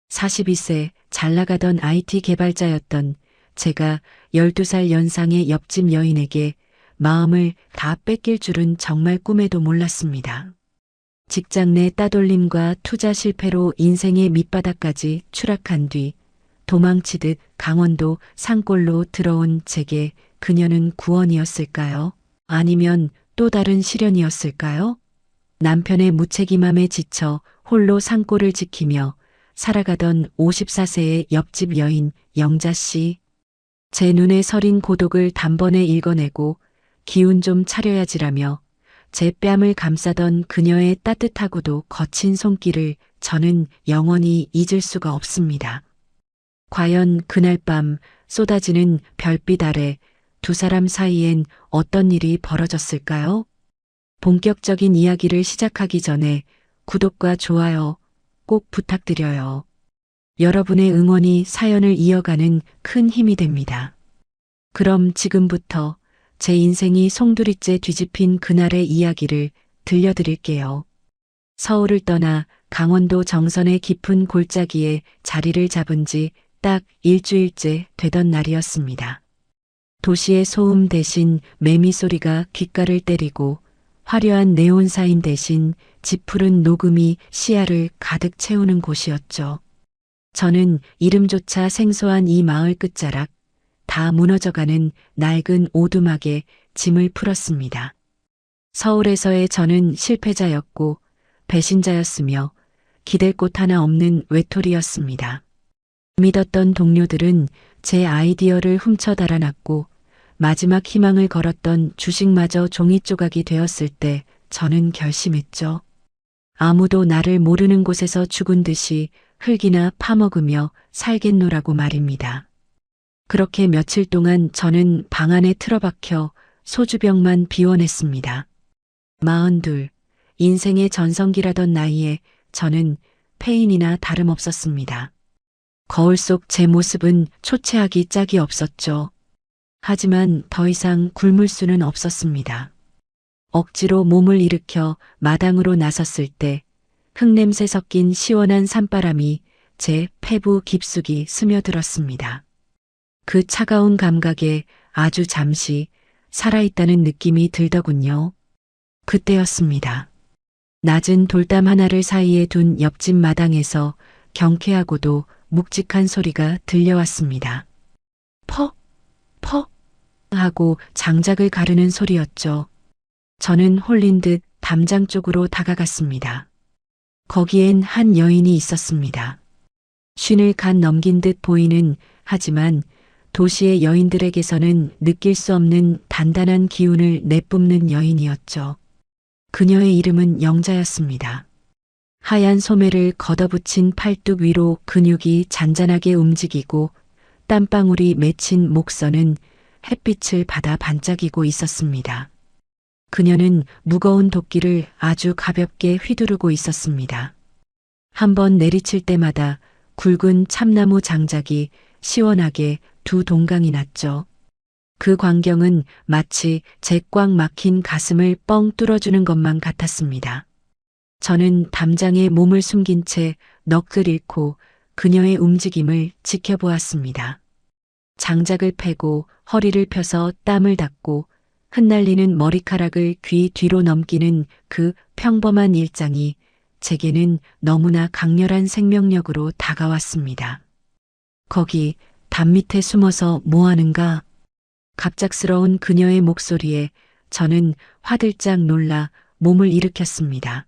42세 잘 나가던 IT 개발자였던 제가 12살 연상의 옆집 여인에게 마음을 다 뺏길 줄은 정말 꿈에도 몰랐습니다. 직장 내 따돌림과 투자 실패로 인생의 밑바닥까지 추락한 뒤 도망치듯 강원도 산골로 들어온 제게 그녀는 구원이었을까요? 아니면 또 다른 시련이었을까요? 남편의 무책임함에 지쳐 홀로 산골을 지키며 살아가던 54세의 옆집 여인 영자 씨. 제 눈에 서린 고독을 단번에 읽어내고 기운 좀 차려야지라며 제 뺨을 감싸던 그녀의 따뜻하고도 거친 손길을 저는 영원히 잊을 수가 없습니다. 과연 그날 밤 쏟아지는 별빛 아래 두 사람 사이엔 어떤 일이 벌어졌을까요? 본격적인 이야기를 시작하기 전에 구독과 좋아요 꼭 부탁드려요. 여러분의 응원이 사연을 이어가는 큰 힘이 됩니다. 그럼 지금부터 제 인생이 송두리째 뒤집힌 그날의 이야기를 들려드릴게요. 서울을 떠나 강원도 정선의 깊은 골짜기에 자리를 잡은 지 딱 일주일째 되던 날이었습니다. 도시의 소음 대신 매미 소리가 귓가를 때리고 화려한 네온사인 대신 짙푸른 녹음이 시야를 가득 채우는 곳이었죠. 저는 이름조차 생소한 이 마을 끝자락, 다 무너져가는 낡은 오두막에 짐을 풀었습니다. 서울에서의 저는 실패자였고 배신자였으며 기댈 곳 하나 없는 외톨이였습니다. 믿었던 동료들은 제 아이디어를 훔쳐 달아났고 마지막 희망을 걸었던 주식마저 종이 조각이 되었을 때 저는 결심했죠. 아무도 나를 모르는 곳에서 죽은 듯이 흙이나 파먹으며 살겠노라고 말입니다. 그렇게 며칠 동안 저는 방 안에 틀어박혀 소주병만 비워냈습니다. 42, 인생의 전성기라던 나이에 저는 폐인이나 다름없었습니다. 거울 속 제 모습은 초췌하기 짝이 없었죠. 하지만 더 이상 굶을 수는 없었습니다. 억지로 몸을 일으켜 마당으로 나섰을 때 흙냄새 섞인 시원한 산바람이 제 폐부 깊숙이 스며들었습니다. 그 차가운 감각에 아주 잠시 살아있다는 느낌이 들더군요. 그때였습니다. 낮은 돌담 하나를 사이에 둔 옆집 마당에서 경쾌하고도 묵직한 소리가 들려왔습니다. 퍽, 퍽 하고 장작을 가르는 소리였죠. 저는 홀린 듯 담장 쪽으로 다가갔습니다. 거기엔 한 여인이 있었습니다. 쉰을 간 넘긴 듯 보이는, 하지만 도시의 여인들에게서는 느낄 수 없는 단단한 기운을 내뿜는 여인이었죠. 그녀의 이름은 영자였습니다. 하얀 소매를 걷어붙인 팔뚝 위로 근육이 잔잔하게 움직이고 땀방울이 맺힌 목선은 햇빛을 받아 반짝이고 있었습니다. 그녀는 무거운 도끼를 아주 가볍게 휘두르고 있었습니다. 한번 내리칠 때마다 굵은 참나무 장작이 시원하게 두 동강이 났죠. 그 광경은 마치 제 꽉 막힌 가슴을 뻥 뚫어주는 것만 같았습니다. 저는 담장에 몸을 숨긴 채 넋을 잃고 그녀의 움직임을 지켜보았습니다. 장작을 패고 허리를 펴서 땀을 닦고 흩날리는 머리카락을 귀 뒤로 넘기는 그 평범한 일상이 제게는 너무나 강렬한 생명력으로 다가왔습니다. 거기 담 밑에 숨어서 뭐하는가? 갑작스러운 그녀의 목소리에 저는 화들짝 놀라 몸을 일으켰습니다.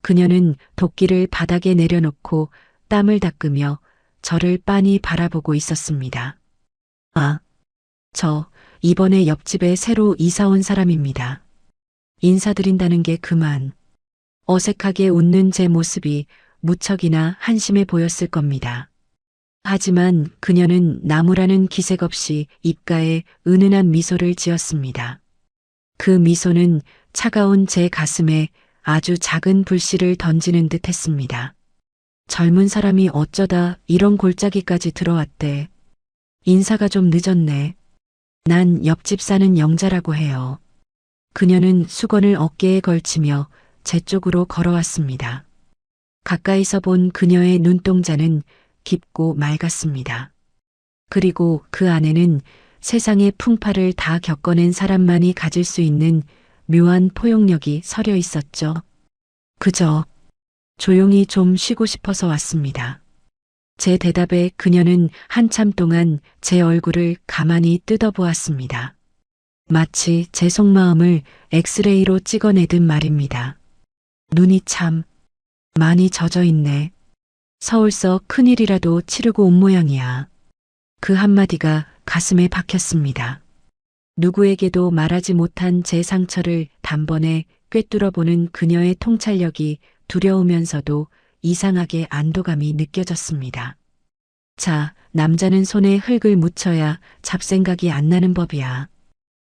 그녀는 도끼를 바닥에 내려놓고 땀을 닦으며 저를 빤히 바라보고 있었습니다. 아, 저 이번에 옆집에 새로 이사 온 사람입니다. 인사드린다는 게 그만. 어색하게 웃는 제 모습이 무척이나 한심해 보였을 겁니다. 하지만 그녀는 나무라는 기색 없이 입가에 은은한 미소를 지었습니다. 그 미소는 차가운 제 가슴에 아주 작은 불씨를 던지는 듯 했습니다. 젊은 사람이 어쩌다 이런 골짜기까지 들어왔대. 인사가 좀 늦었네. 난 옆집 사는 영자라고 해요. 그녀는 수건을 어깨에 걸치며 제 쪽으로 걸어왔습니다. 가까이서 본 그녀의 눈동자는 깊고 맑았습니다. 그리고 그 안에는 세상의 풍파를 다 겪어낸 사람만이 가질 수 있는 묘한 포용력이 서려 있었죠. 그저 조용히 좀 쉬고 싶어서 왔습니다. 제 대답에 그녀는 한참 동안 제 얼굴을 가만히 뜯어보았습니다. 마치 제 속마음을 엑스레이로 찍어내듯 말입니다. 눈이 참 많이 젖어 있네. 서울서 큰일이라도 치르고 온 모양이야. 그 한마디가 가슴에 박혔습니다. 누구에게도 말하지 못한 제 상처를 단번에 꿰뚫어보는 그녀의 통찰력이 두려우면서도 이상하게 안도감이 느껴졌습니다. 자, 남자는 손에 흙을 묻혀야 잡생각이 안 나는 법이야.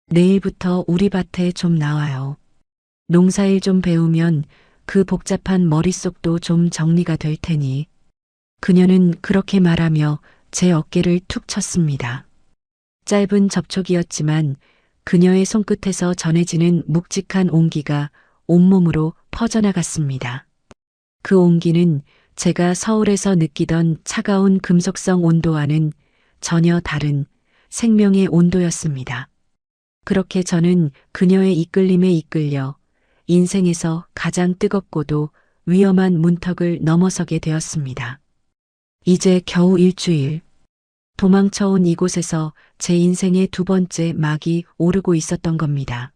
내일부터 우리 밭에 좀 나와요. 농사일 좀 배우면 그 복잡한 머릿속도 좀 정리가 될 테니. 그녀는 그렇게 말하며 제 어깨를 툭 쳤습니다. 짧은 접촉이었지만 그녀의 손끝에서 전해지는 묵직한 온기가 온몸으로 퍼져나갔습니다. 그 온기는 제가 서울에서 느끼던 차가운 금속성 온도와는 전혀 다른 생명의 온도였습니다. 그렇게 저는 그녀의 이끌림에 이끌려 인생에서 가장 뜨겁고도 위험한 문턱을 넘어서게 되었습니다. 이제 겨우 일주일. 도망쳐온 이곳에서 제 인생의 두 번째 막이 오르고 있었던 겁니다.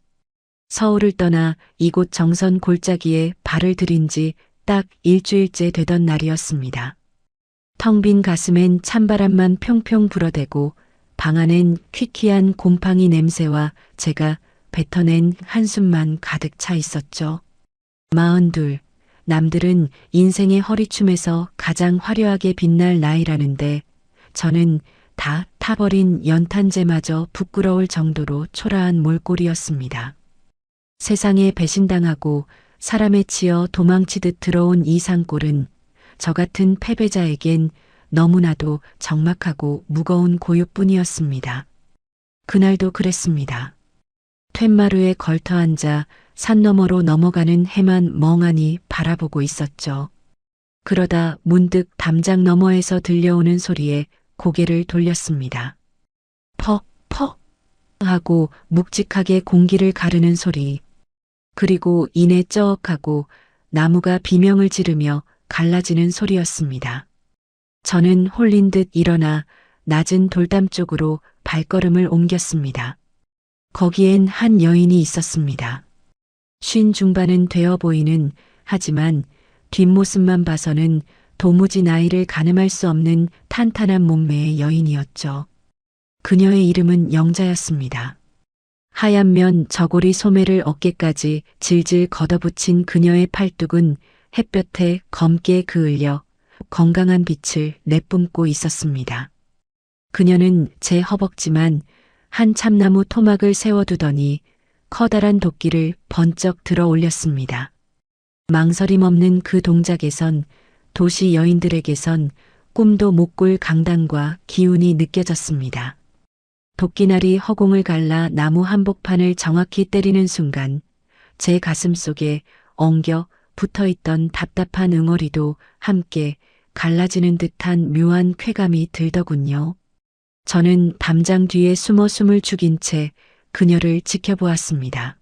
서울을 떠나 이곳 정선 골짜기에 발을 들인 지 딱 일주일째 되던 날이었습니다. 텅 빈 가슴엔 찬바람만 평평 불어대고 방 안엔 퀴퀴한 곰팡이 냄새와 제가 뱉어낸 한숨만 가득 차 있었죠. 42. 남들은 인생의 허리춤에서 가장 화려하게 빛날 나이라는데 저는 다 타버린 연탄재마저 부끄러울 정도로 초라한 몰골이었습니다. 세상에 배신당하고 사람에 치여 도망치듯 들어온 이 산골은 저 같은 패배자에겐 너무나도 적막하고 무거운 고요뿐이었습니다. 그날도 그랬습니다. 툇마루에 걸터앉아 산 너머로 넘어가는 해만 멍하니 바라보고 있었죠. 그러다 문득 담장 너머에서 들려오는 소리에 고개를 돌렸습니다. 퍽, 퍽 하고 묵직하게 공기를 가르는 소리. 그리고 이내 쩌억하고 나무가 비명을 지르며 갈라지는 소리였습니다. 저는 홀린 듯 일어나 낮은 돌담 쪽으로 발걸음을 옮겼습니다. 거기엔 한 여인이 있었습니다. 쉰 중반은 되어 보이는 하지만 뒷모습만 봐서는 도무지 나이를 가늠할 수 없는 탄탄한 몸매의 여인이었죠. 그녀의 이름은 영자였습니다. 하얀 면 저고리 소매를 어깨까지 질질 걷어붙인 그녀의 팔뚝은 햇볕에 검게 그을려 건강한 빛을 내뿜고 있었습니다. 그녀는 제 허벅지만 한 참나무 토막을 세워두더니 커다란 도끼를 번쩍 들어 올렸습니다. 망설임 없는 그 동작에선 도시 여인들에게선 꿈도 못 꿀 강단과 기운이 느껴졌습니다. 도끼날이 허공을 갈라 나무 한복판을 정확히 때리는 순간 제 가슴 속에 엉겨 붙어있던 답답한 응어리도 함께 갈라지는 듯한 묘한 쾌감이 들더군요. 저는 담장 뒤에 숨어 숨을 죽인 채 그녀를 지켜보았습니다.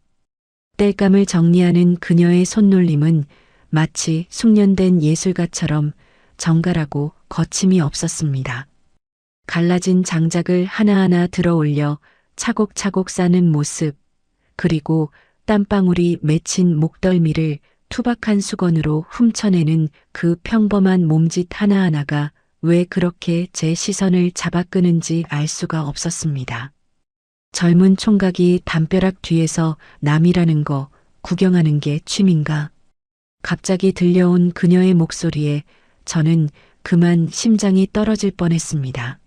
땔감을 정리하는 그녀의 손놀림은 마치 숙련된 예술가처럼 정갈하고 거침이 없었습니다. 갈라진 장작을 하나하나 들어 올려 차곡차곡 싸는 모습, 그리고 땀방울이 맺힌 목덜미를 투박한 수건으로 훔쳐내는 그 평범한 몸짓 하나하나가 왜 그렇게 제 시선을 잡아끄는지 알 수가 없었습니다. 젊은 총각이 담벼락 뒤에서 남이라는 거 구경하는 게 취미인가? 갑자기 들려온 그녀의 목소리에 저는 그만 심장이 떨어질 뻔했습니다.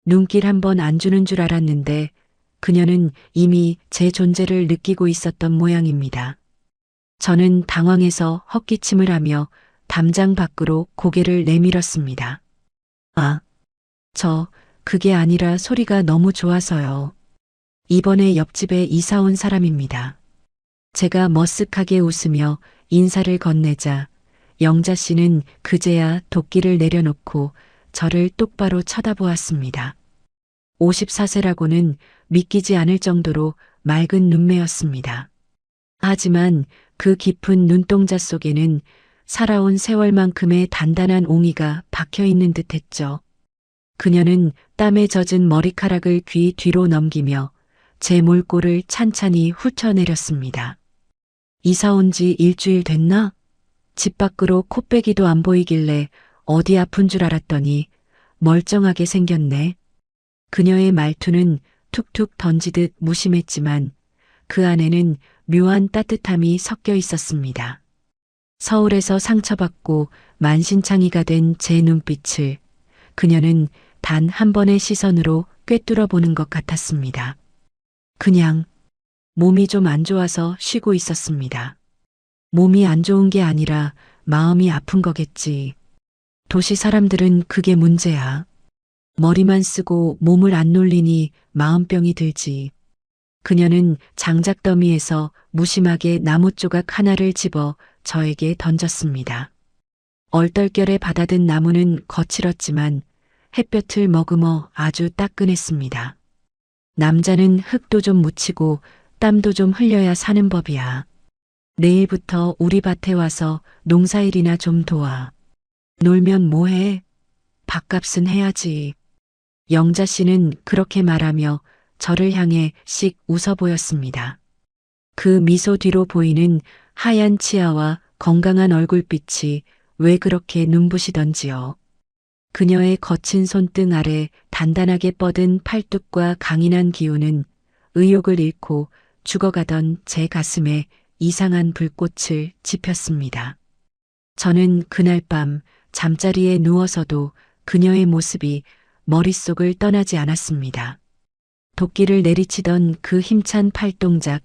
눈길 한 번 안 주는 줄 알았는데 그녀는 이미 제 존재를 느끼고 있었던 모양입니다. 저는 당황해서 헛기침을 하며 담장 밖으로 고개를 내밀었습니다. 그게 아니라 소리가 너무 좋아서요. 이번에 옆집에 이사 온 사람입니다. 제가 머쓱하게 웃으며 인사를 건네자 영자 씨는 그제야 도끼를 내려놓고 저를 똑바로 쳐다보았습니다. 54세라고는 믿기지 않을 정도로 맑은 눈매였습니다. 하지만 그 깊은 눈동자 속에는 살아온 세월만큼의 단단한 옹이가 박혀 있는 듯 했죠. 그녀는 땀에 젖은 머리카락을 귀 뒤로 넘기며 제 몰골을 찬찬히 훑어내렸습니다. 이사 온 지 일주일 됐나? 집 밖으로 코빼기도 안 보이길래 어디 아픈 줄 알았더니 멀쩡하게 생겼네. 그녀의 말투는 툭툭 던지듯 무심했지만 그 안에는 묘한 따뜻함이 섞여 있었습니다. 서울에서 상처받고 만신창이가 된 제 눈빛을 그녀는 단 한 번의 시선으로 꿰뚫어 보는 것 같았습니다. 그냥 몸이 좀 안 좋아서 쉬고 있었습니다. 몸이 안 좋은 게 아니라 마음이 아픈 거겠지. 도시 사람들은 그게 문제야. 머리만 쓰고 몸을 안 놀리니 마음병이 들지. 그녀는 장작더미에서 무심하게 나무 조각 하나를 집어 저에게 던졌습니다. 얼떨결에 받아든 나무는 거칠었지만 햇볕을 머금어 아주 따끈했습니다. 남자는 흙도 좀 묻히고 땀도 좀 흘려야 사는 법이야. 내일부터 우리 밭에 와서 농사일이나 좀 도와. 놀면 뭐해? 밥값은 해야지. 영자 씨는 그렇게 말하며 저를 향해 씩 웃어 보였습니다. 그 미소 뒤로 보이는 하얀 치아와 건강한 얼굴빛이 왜 그렇게 눈부시던지요. 그녀의 거친 손등 아래 단단하게 뻗은 팔뚝과 강인한 기운은 의욕을 잃고 죽어가던 제 가슴에 이상한 불꽃을 지폈습니다. 저는 그날 밤 잠자리에 누워서도 그녀의 모습이 머릿속을 떠나지 않았습니다. 도끼를 내리치던 그 힘찬 팔동작,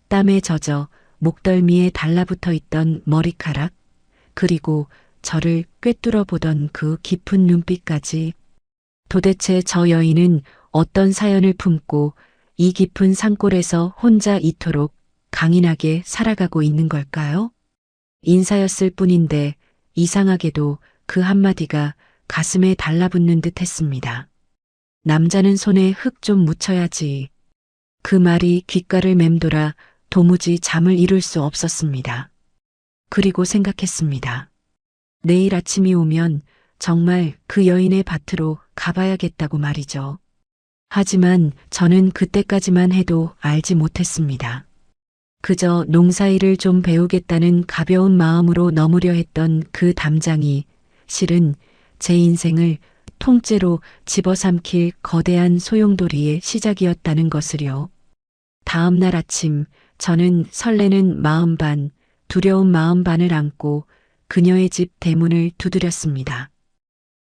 땀에 젖어 목덜미에 달라붙어 있던 머리카락, 그리고 저를 꿰뚫어 보던 그 깊은 눈빛까지. 도대체 저 여인은 어떤 사연을 품고 이 깊은 산골에서 혼자 이토록 강인하게 살아가고 있는 걸까요? 인사였을 뿐인데 이상하게도 그 한마디가 가슴에 달라붙는 듯 했습니다. 남자는 손에 흙 좀 묻혀야지. 그 말이 귓가를 맴돌아 도무지 잠을 이룰 수 없었습니다. 그리고 생각했습니다. 내일 아침이 오면 정말 그 여인의 밭으로 가봐야겠다고 말이죠. 하지만 저는 그때까지만 해도 알지 못했습니다. 그저 농사일을 좀 배우겠다는 가벼운 마음으로 넘으려 했던 그 담장이 실은 제 인생을 통째로 집어삼킬 거대한 소용돌이의 시작이었다는 것을요. 다음 날 아침 저는 설레는 마음 반, 두려운 마음 반을 안고 그녀의 집 대문을 두드렸습니다.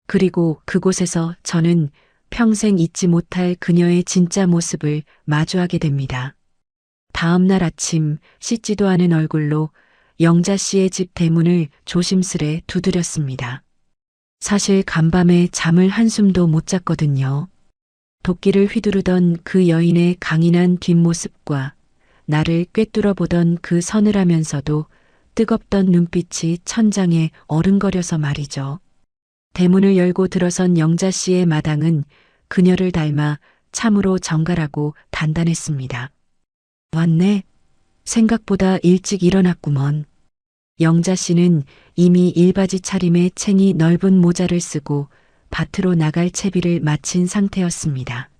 그리고 그곳에서 저는 평생 잊지 못할 그녀의 진짜 모습을 마주하게 됩니다. 다음 날 아침 씻지도 않은 얼굴로 영자 씨의 집 대문을 조심스레 두드렸습니다. 사실 간밤에 잠을 한숨도 못 잤거든요. 도끼를 휘두르던 그 여인의 강인한 뒷모습과 나를 꿰뚫어 보던 그 서늘하면서도 뜨겁던 눈빛이 천장에 어른거려서 말이죠. 대문을 열고 들어선 영자 씨의 마당은 그녀를 닮아 참으로 정갈하고 단단했습니다. 왔네. 생각보다 일찍 일어났구먼. 영자 씨는 이미 일바지 차림에 챙이 넓은 모자를 쓰고 밭으로 나갈 채비를 마친 상태였습니다.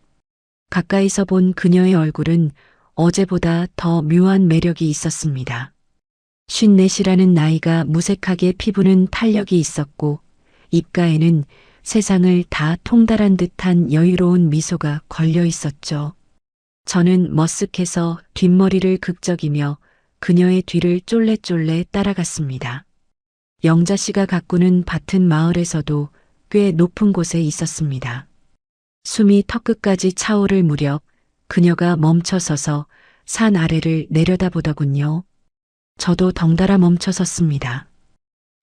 가까이서 본 그녀의 얼굴은 어제보다 더 묘한 매력이 있었습니다. 54이라는 나이가 무색하게 피부는 탄력이 있었고 입가에는 세상을 다 통달한 듯한 여유로운 미소가 걸려 있었죠. 저는 머쓱해서 뒷머리를 극적이며 그녀의 뒤를 쫄래쫄래 따라갔습니다. 영자 씨가 가꾸는 밭은 마을에서도 꽤 높은 곳에 있었습니다. 숨이 턱끝까지 차오를 무렵 그녀가 멈춰서서 산 아래를 내려다보더군요. 저도 덩달아 멈춰섰습니다.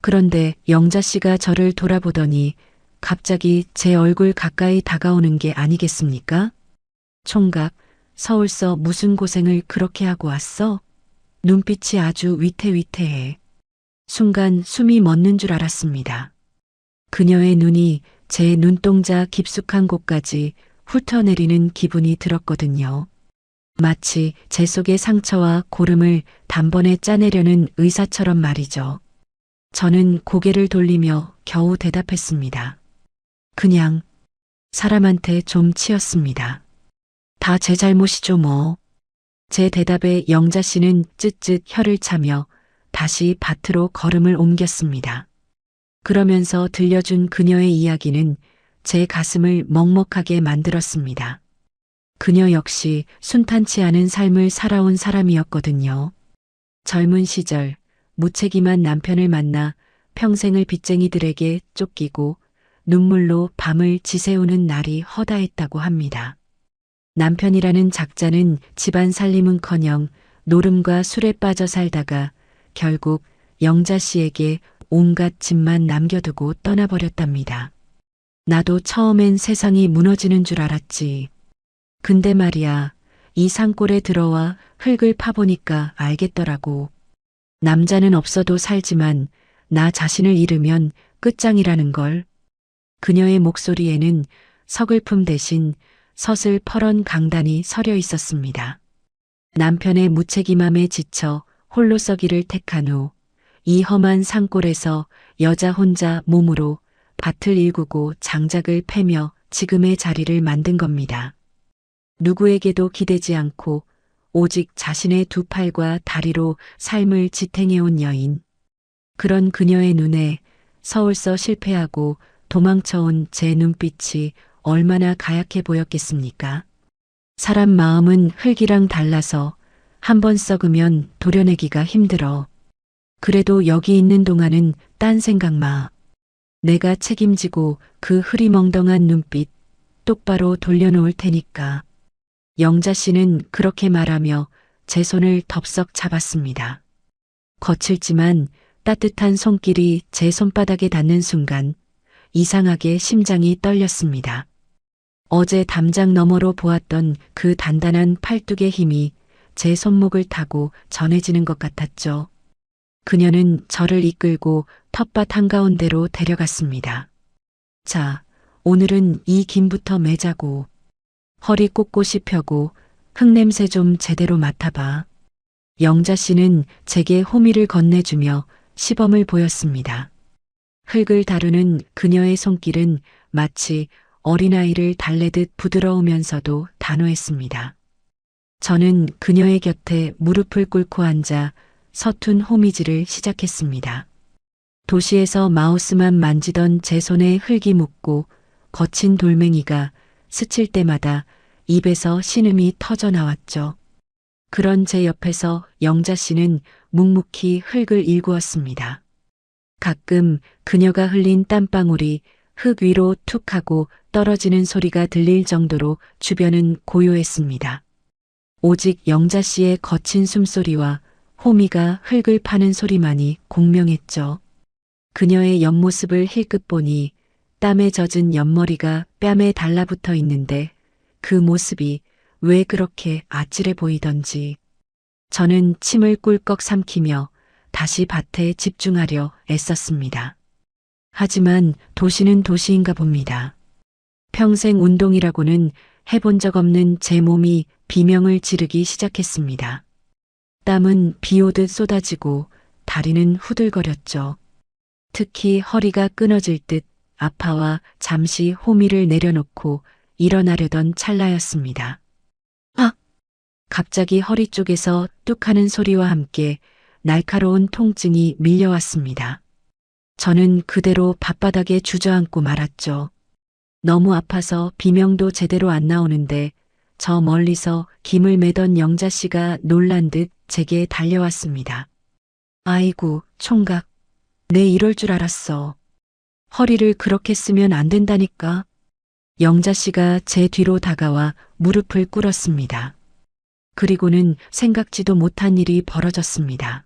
그런데 영자 씨가 저를 돌아보더니 갑자기 제 얼굴 가까이 다가오는 게 아니겠습니까? 총각, 서울서 무슨 고생을 그렇게 하고 왔어? 눈빛이 아주 위태위태해. 순간 숨이 멎는 줄 알았습니다. 그녀의 눈이 제 눈동자 깊숙한 곳까지 훑어내리는 기분이 들었거든요. 마치 제 속의 상처와 고름을 단번에 짜내려는 의사처럼 말이죠. 저는 고개를 돌리며 겨우 대답했습니다. 그냥 사람한테 좀 치였습니다. 다 제 잘못이죠 뭐. 제 대답에 영자 씨는 쯧쯧 혀를 차며 다시 밭으로 걸음을 옮겼습니다. 그러면서 들려준 그녀의 이야기는 제 가슴을 먹먹하게 만들었습니다. 그녀 역시 순탄치 않은 삶을 살아온 사람이었거든요. 젊은 시절 무책임한 남편을 만나 평생을 빚쟁이들에게 쫓기고 눈물로 밤을 지새우는 날이 허다했다고 합니다. 남편이라는 작자는 집안 살림은커녕 노름과 술에 빠져 살다가 결국 영자 씨에게 온갖 짐만 남겨두고 떠나버렸답니다. 나도 처음엔 세상이 무너지는 줄 알았지. 근데 말이야, 이 산골에 들어와 흙을 파보니까 알겠더라고. 남자는 없어도 살지만 나 자신을 잃으면 끝장이라는 걸. 그녀의 목소리에는 서글픔 대신 서슬퍼런 강단이 서려 있었습니다. 남편의 무책임함에 지쳐 홀로 서기를 택한 후 이 험한 산골에서 여자 혼자 몸으로 밭을 일구고 장작을 패며 지금의 자리를 만든 겁니다. 누구에게도 기대지 않고 오직 자신의 두 팔과 다리로 삶을 지탱해온 여인. 그런 그녀의 눈에 서울서 실패하고 도망쳐온 제 눈빛이 얼마나 가약해 보였겠습니까? 사람 마음은 흙이랑 달라서 한 번 썩으면 도려내기가 힘들어. 그래도 여기 있는 동안은 딴 생각 마. 내가 책임지고 그 흐리멍덩한 눈빛 똑바로 돌려놓을 테니까. 영자 씨는 그렇게 말하며 제 손을 덥석 잡았습니다. 거칠지만 따뜻한 손길이 제 손바닥에 닿는 순간 이상하게 심장이 떨렸습니다. 어제 담장 너머로 보았던 그 단단한 팔뚝의 힘이 제 손목을 타고 전해지는 것 같았죠. 그녀는 저를 이끌고 텃밭 한가운데로 데려갔습니다. 자, 오늘은 이 김부터 매자고 허리 꼿꼿이 펴고 흙냄새 좀 제대로 맡아봐. 영자 씨는 제게 호미를 건네주며 시범을 보였습니다. 흙을 다루는 그녀의 손길은 마치 어린아이를 달래듯 부드러우면서도 단호했습니다. 저는 그녀의 곁에 무릎을 꿇고 앉아 서툰 호미질을 시작했습니다. 도시에서 마우스만 만지던 제 손에 흙이 묻고 거친 돌멩이가 스칠 때마다 입에서 신음이 터져 나왔죠. 그런 제 옆에서 영자 씨는 묵묵히 흙을 일구었습니다. 가끔 그녀가 흘린 땀방울이 흙 위로 툭 하고 떨어지는 소리가 들릴 정도로 주변은 고요했습니다. 오직 영자 씨의 거친 숨소리와 호미가 흙을 파는 소리만이 공명했죠. 그녀의 옆모습을 힐끗 보니 땀에 젖은 옆머리가 뺨에 달라붙어 있는데 그 모습이 왜 그렇게 아찔해 보이던지 저는 침을 꿀꺽 삼키며 다시 밭에 집중하려 애썼습니다. 하지만 도시는 도시인가 봅니다. 평생 운동이라고는 해본 적 없는 제 몸이 비명을 지르기 시작했습니다. 땀은 비 오듯 쏟아지고 다리는 후들거렸죠. 특히 허리가 끊어질 듯 아파와 잠시 호미를 내려놓고 일어나려던 찰나였습니다. 아! 갑자기 허리 쪽에서 뚝 하는 소리와 함께 날카로운 통증이 밀려왔습니다. 저는 그대로 밭바닥에 주저앉고 말았죠. 너무 아파서 비명도 제대로 안 나오는데 저 멀리서 김을 매던 영자 씨가 놀란 듯 제게 달려왔습니다. 아이고, 총각. 내 이럴 줄 알았어. 허리를 그렇게 쓰면 안 된다니까. 영자 씨가 제 뒤로 다가와 무릎을 꿇었습니다. 그리고는 생각지도 못한 일이 벌어졌습니다.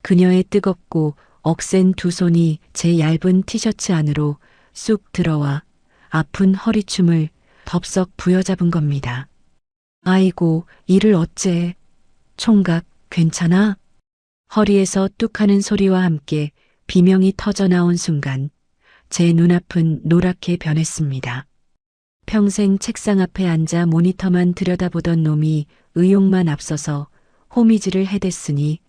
그녀의 뜨겁고 억센 두 손이 제 얇은 티셔츠 안으로 쑥 들어와 아픈 허리춤을 덥석 부여잡은 겁니다. 아이고, 이를 어째. 총각, 괜찮아? 허리에서 뚝 하는 소리와 함께 비명이 터져 나온 순간 제 눈앞은 노랗게 변했습니다. 평생 책상 앞에 앉아 모니터만 들여다보던 놈이 의욕만 앞서서 호미질을 해댔으니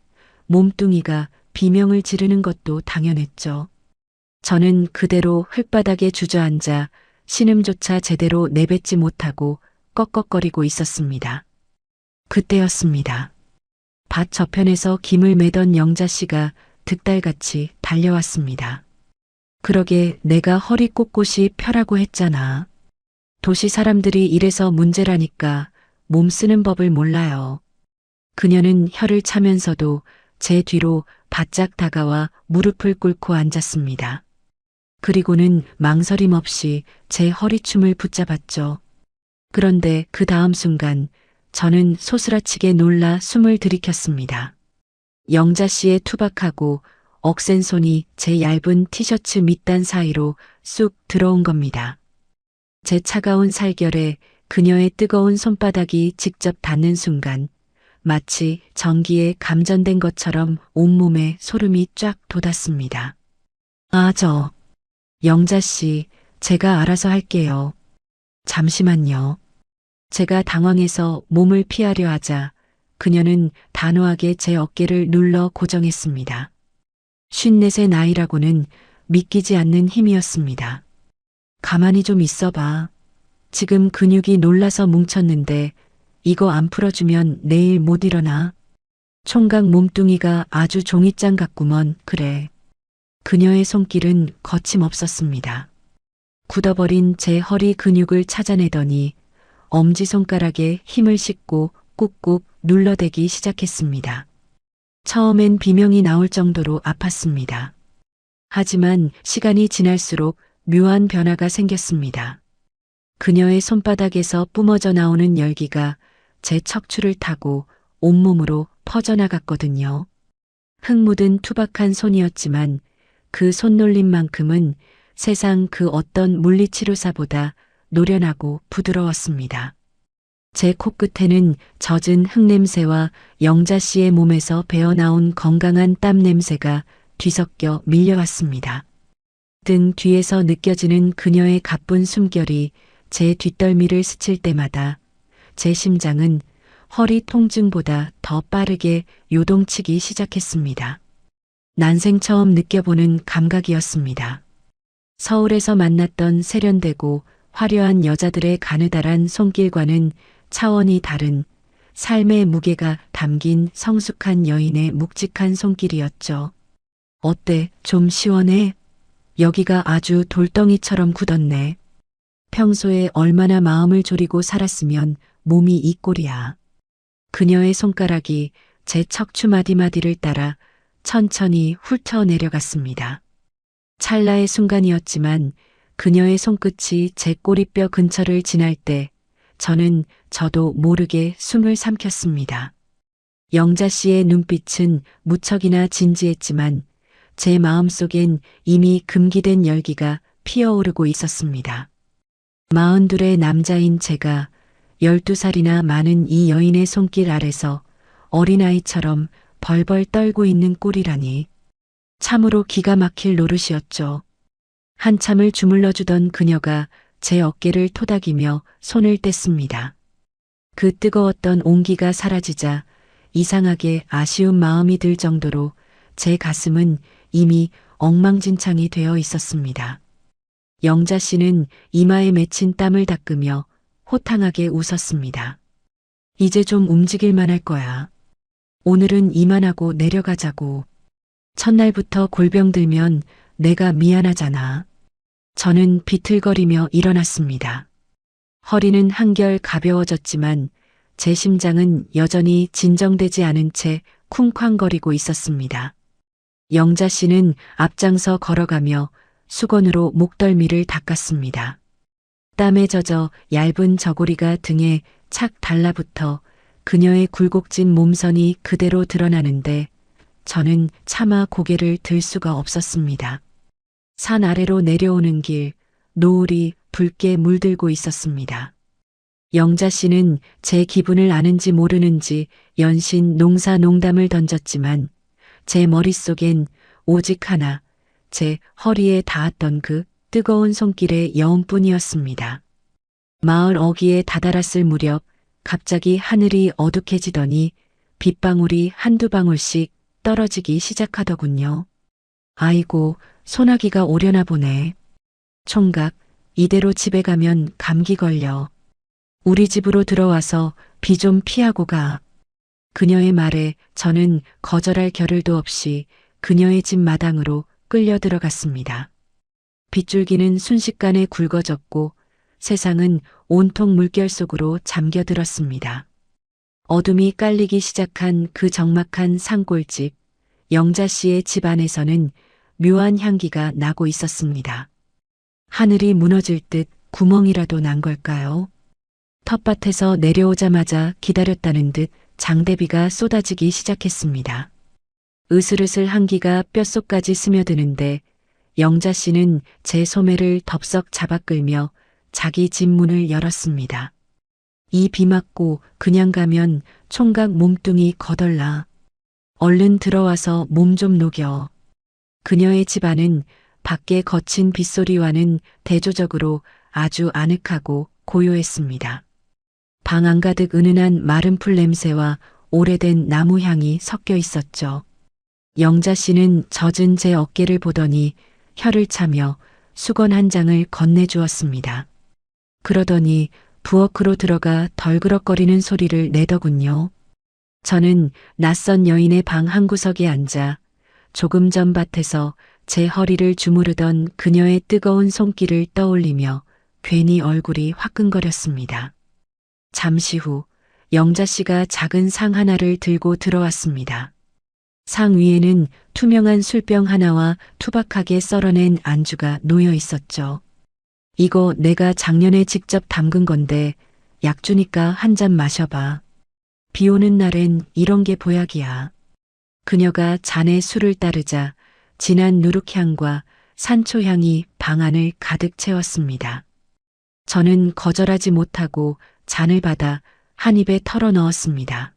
몸뚱이가 비명을 지르는 것도 당연했죠. 저는 그대로 흙바닥에 주저앉아 신음조차 제대로 내뱉지 못하고 꺽꺽거리고 있었습니다. 그때였습니다. 밭 저편에서 김을 매던 영자 씨가 득달같이 달려왔습니다. 그러게 내가 허리 꼿꼿이 펴라고 했잖아. 도시 사람들이 이래서 문제라니까 몸 쓰는 법을 몰라요. 그녀는 혀를 차면서도 제 뒤로 바짝 다가와 무릎을 꿇고 앉았습니다. 그리고는 망설임 없이 제 허리춤을 붙잡았죠. 그런데 그 다음 순간 저는 소스라치게 놀라 숨을 들이켰습니다. 영자 씨의 투박하고 억센 손이 제 얇은 티셔츠 밑단 사이로 쑥 들어온 겁니다. 제 차가운 살결에 그녀의 뜨거운 손바닥이 직접 닿는 순간 마치 전기에 감전된 것처럼 온몸에 소름이 쫙 돋았습니다. 영자 씨, 제가 알아서 할게요. 잠시만요. 제가 당황해서 몸을 피하려 하자 그녀는 단호하게 제 어깨를 눌러 고정했습니다. 54의 나이라고는 믿기지 않는 힘이었습니다. 가만히 좀 있어봐. 지금 근육이 놀라서 뭉쳤는데 이거 안 풀어주면 내일 못 일어나. 총각 몸뚱이가 아주 종이장 같구먼. 그래. 그녀의 손길은 거침없었습니다. 굳어버린 제 허리 근육을 찾아내더니 엄지손가락에 힘을 싣고 꾹꾹 눌러대기 시작했습니다. 처음엔 비명이 나올 정도로 아팠습니다. 하지만 시간이 지날수록 묘한 변화가 생겼습니다. 그녀의 손바닥에서 뿜어져 나오는 열기가 제 척추를 타고 온몸으로 퍼져나갔거든요. 흙 묻은 투박한 손이었지만 그 손놀림만큼은 세상 그 어떤 물리치료사보다 노련하고 부드러웠습니다. 제 코끝에는 젖은 흙냄새와 영자 씨의 몸에서 배어나온 건강한 땀 냄새가 뒤섞여 밀려왔습니다. 등 뒤에서 느껴지는 그녀의 가쁜 숨결이 제 뒷덜미를 스칠 때마다 제 심장은 허리 통증보다 더 빠르게 요동치기 시작했습니다. 난생 처음 느껴보는 감각이었습니다. 서울에서 만났던 세련되고 화려한 여자들의 가느다란 손길과는 차원이 다른 삶의 무게가 담긴 성숙한 여인의 묵직한 손길이었죠. 어때? 좀 시원해? 여기가 아주 돌덩이처럼 굳었네. 평소에 얼마나 마음을 졸이고 살았으면 몸이 이 꼴이야. 그녀의 손가락이 제 척추 마디마디를 따라 천천히 훑어 내려갔습니다. 찰나의 순간이었지만 그녀의 손끝이 제 꼬리뼈 근처를 지날 때 저는 저도 모르게 숨을 삼켰습니다. 영자 씨의 눈빛은 무척이나 진지했지만 제 마음속엔 이미 금기된 열기가 피어오르고 있었습니다. 42의 남자인 제가 12살이나 많은 이 여인의 손길 아래서 어린아이처럼 벌벌 떨고 있는 꼴이라니 참으로 기가 막힐 노릇이었죠. 한참을 주물러주던 그녀가 제 어깨를 토닥이며 손을 뗐습니다. 그 뜨거웠던 온기가 사라지자 이상하게 아쉬운 마음이 들 정도로 제 가슴은 이미 엉망진창이 되어 있었습니다. 영자 씨는 이마에 맺힌 땀을 닦으며 호탕하게 웃었습니다. 이제 좀 움직일만 할 거야. 오늘은 이만하고 내려가자고. 첫날부터 골병 들면 내가 미안하잖아. 저는 비틀거리며 일어났습니다. 허리는 한결 가벼워졌지만 제 심장은 여전히 진정되지 않은 채 쿵쾅거리고 있었습니다. 영자 씨는 앞장서 걸어가며 수건으로 목덜미를 닦았습니다. 땀에 젖어 얇은 저고리가 등에 착 달라붙어 그녀의 굴곡진 몸선이 그대로 드러나는데 저는 차마 고개를 들 수가 없었습니다. 산 아래로 내려오는 길, 노을이 붉게 물들고 있었습니다. 영자 씨는 제 기분을 아는지 모르는지 연신 농사 농담을 던졌지만 제 머릿속엔 오직 하나, 제 허리에 닿았던 그 뜨거운 손길의 여운뿐이었습니다. 마을 어귀에 다다랐을 무렵 갑자기 하늘이 어둑해지더니 빗방울이 한두 방울씩 떨어지기 시작하더군요. 아이고, 소나기가 오려나 보네. 총각, 이대로 집에 가면 감기 걸려. 우리 집으로 들어와서 비 좀 피하고 가. 그녀의 말에 저는 거절할 겨를도 없이 그녀의 집 마당으로 끌려 들어갔습니다. 빗줄기는 순식간에 굵어졌고 세상은 온통 물결 속으로 잠겨들었습니다. 어둠이 깔리기 시작한 그 적막한 산골집, 영자 씨의 집 안에서는 묘한 향기가 나고 있었습니다. 하늘이 무너질 듯 구멍이라도 난 걸까요? 텃밭에서 내려오자마자 기다렸다는 듯 장대비가 쏟아지기 시작했습니다. 으슬으슬 한기가 뼛속까지 스며드는데 영자 씨는 제 소매를 덥석 잡아 끌며 자기 집 문을 열었습니다. 이 비 맞고 그냥 가면 총각 몸뚱이 거덜나. 얼른 들어와서 몸 좀 녹여. 그녀의 집안은 밖에 거친 빗소리와는 대조적으로 아주 아늑하고 고요했습니다. 방 안가득 은은한 마른 풀 냄새와 오래된 나무 향이 섞여 있었죠. 영자 씨는 젖은 제 어깨를 보더니 혀를 차며 수건 한 장을 건네주었습니다. 그러더니 부엌으로 들어가 덜그럭거리는 소리를 내더군요. 저는 낯선 여인의 방 한구석에 앉아 조금 전 밭에서 제 허리를 주무르던 그녀의 뜨거운 손길을 떠올리며 괜히 얼굴이 화끈거렸습니다. 잠시 후 영자 씨가 작은 상 하나를 들고 들어왔습니다. 상 위에는 투명한 술병 하나와 투박하게 썰어낸 안주가 놓여 있었죠. 이거 내가 작년에 직접 담근 건데 약 주니까 한 잔 마셔봐. 비 오는 날엔 이런 게 보약이야. 그녀가 잔에 술을 따르자 진한 누룩향과 산초향이 방 안을 가득 채웠습니다. 저는 거절하지 못하고 잔을 받아 한 입에 털어 넣었습니다.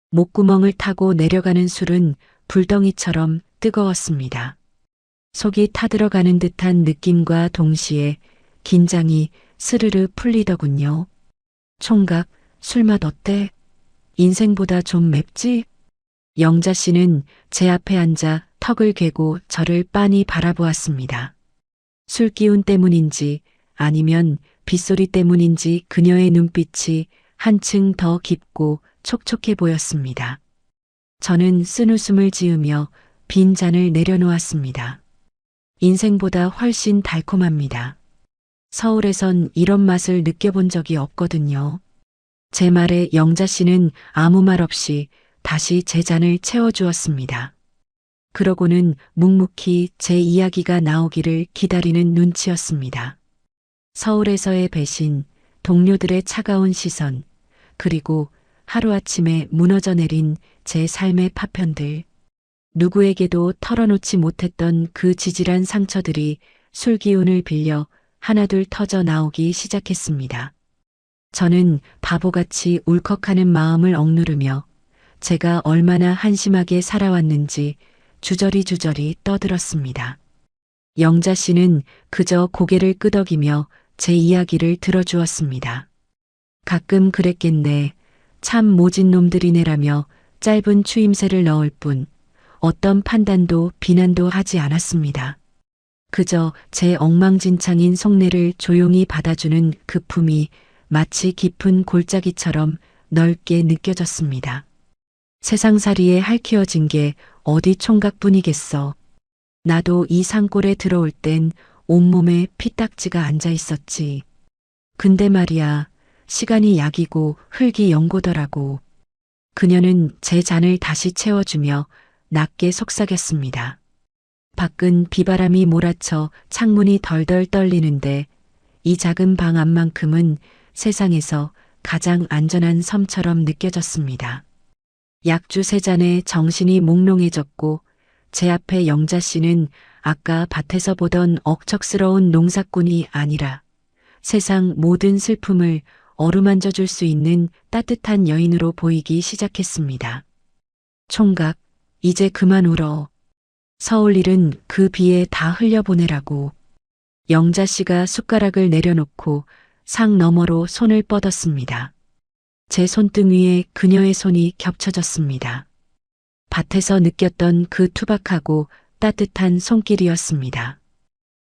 목구멍을 타고 내려가는 술은 불덩이처럼 뜨거웠습니다. 속이 타들어가는 듯한 느낌과 동시에 긴장이 스르르 풀리더군요. 총각, 술맛 어때? 인생보다 좀 맵지? 영자 씨는 제 앞에 앉아 턱을 괴고 저를 빤히 바라보았습니다. 술 기운 때문인지 아니면 빗소리 때문인지 그녀의 눈빛이 한층 더 깊고 촉촉해 보였습니다. 저는 쓴웃음을 지으며 빈 잔을 내려놓았습니다. 인생보다 훨씬 달콤합니다. 서울에선 이런 맛을 느껴본 적이 없거든요. 제 말에 영자 씨는 아무 말 없이 다시 제 잔을 채워주었습니다. 그러고는 묵묵히 제 이야기가 나오기를 기다리는 눈치였습니다. 서울에서의 배신, 동료들의 차가운 시선, 그리고 하루아침에 무너져 내린 제 삶의 파편들. 누구에게도 털어놓지 못했던 그 지질한 상처들이 술 기운을 빌려 하나둘 터져 나오기 시작했습니다. 저는 바보같이 울컥하는 마음을 억누르며 제가 얼마나 한심하게 살아왔는지 주저리 떠들었습니다. 영자 씨는 그저 고개를 끄덕이며 제 이야기를 들어주었습니다. 가끔 그랬겠네. 참 모진 놈들이네라며 짧은 추임새를 넣을 뿐 어떤 판단도 비난도 하지 않았습니다. 그저 제 엉망진창인 속내를 조용히 받아주는 그 품이 마치 깊은 골짜기처럼 넓게 느껴졌습니다. 세상살이에 핥히어진 게 어디 총각뿐이겠어. 나도 이 산골에 들어올 땐 온몸에 피딱지가 앉아 있었지. 근데 말이야, 시간이 약이고 흙이 연고더라고. 그녀는 제 잔을 다시 채워주며 낮게 속삭였습니다. 밖은 비바람이 몰아쳐 창문이 덜덜 떨리는데 이 작은 방 안만큼은 세상에서 가장 안전한 섬처럼 느껴졌습니다. 약주 세 잔에 정신이 몽롱해졌고 제 앞에 영자 씨는 아까 밭에서 보던 억척스러운 농사꾼이 아니라 세상 모든 슬픔을 어루만져 줄 수 있는 따뜻한 여인으로 보이기 시작했습니다. 총각, 이제 그만 울어. 서울 일은 그 비에 다 흘려보내라고. 영자 씨가 숟가락을 내려놓고 상 너머로 손을 뻗었습니다. 제 손등 위에 그녀의 손이 겹쳐졌습니다. 밭에서 느꼈던 그 투박하고 따뜻한 손길이었습니다.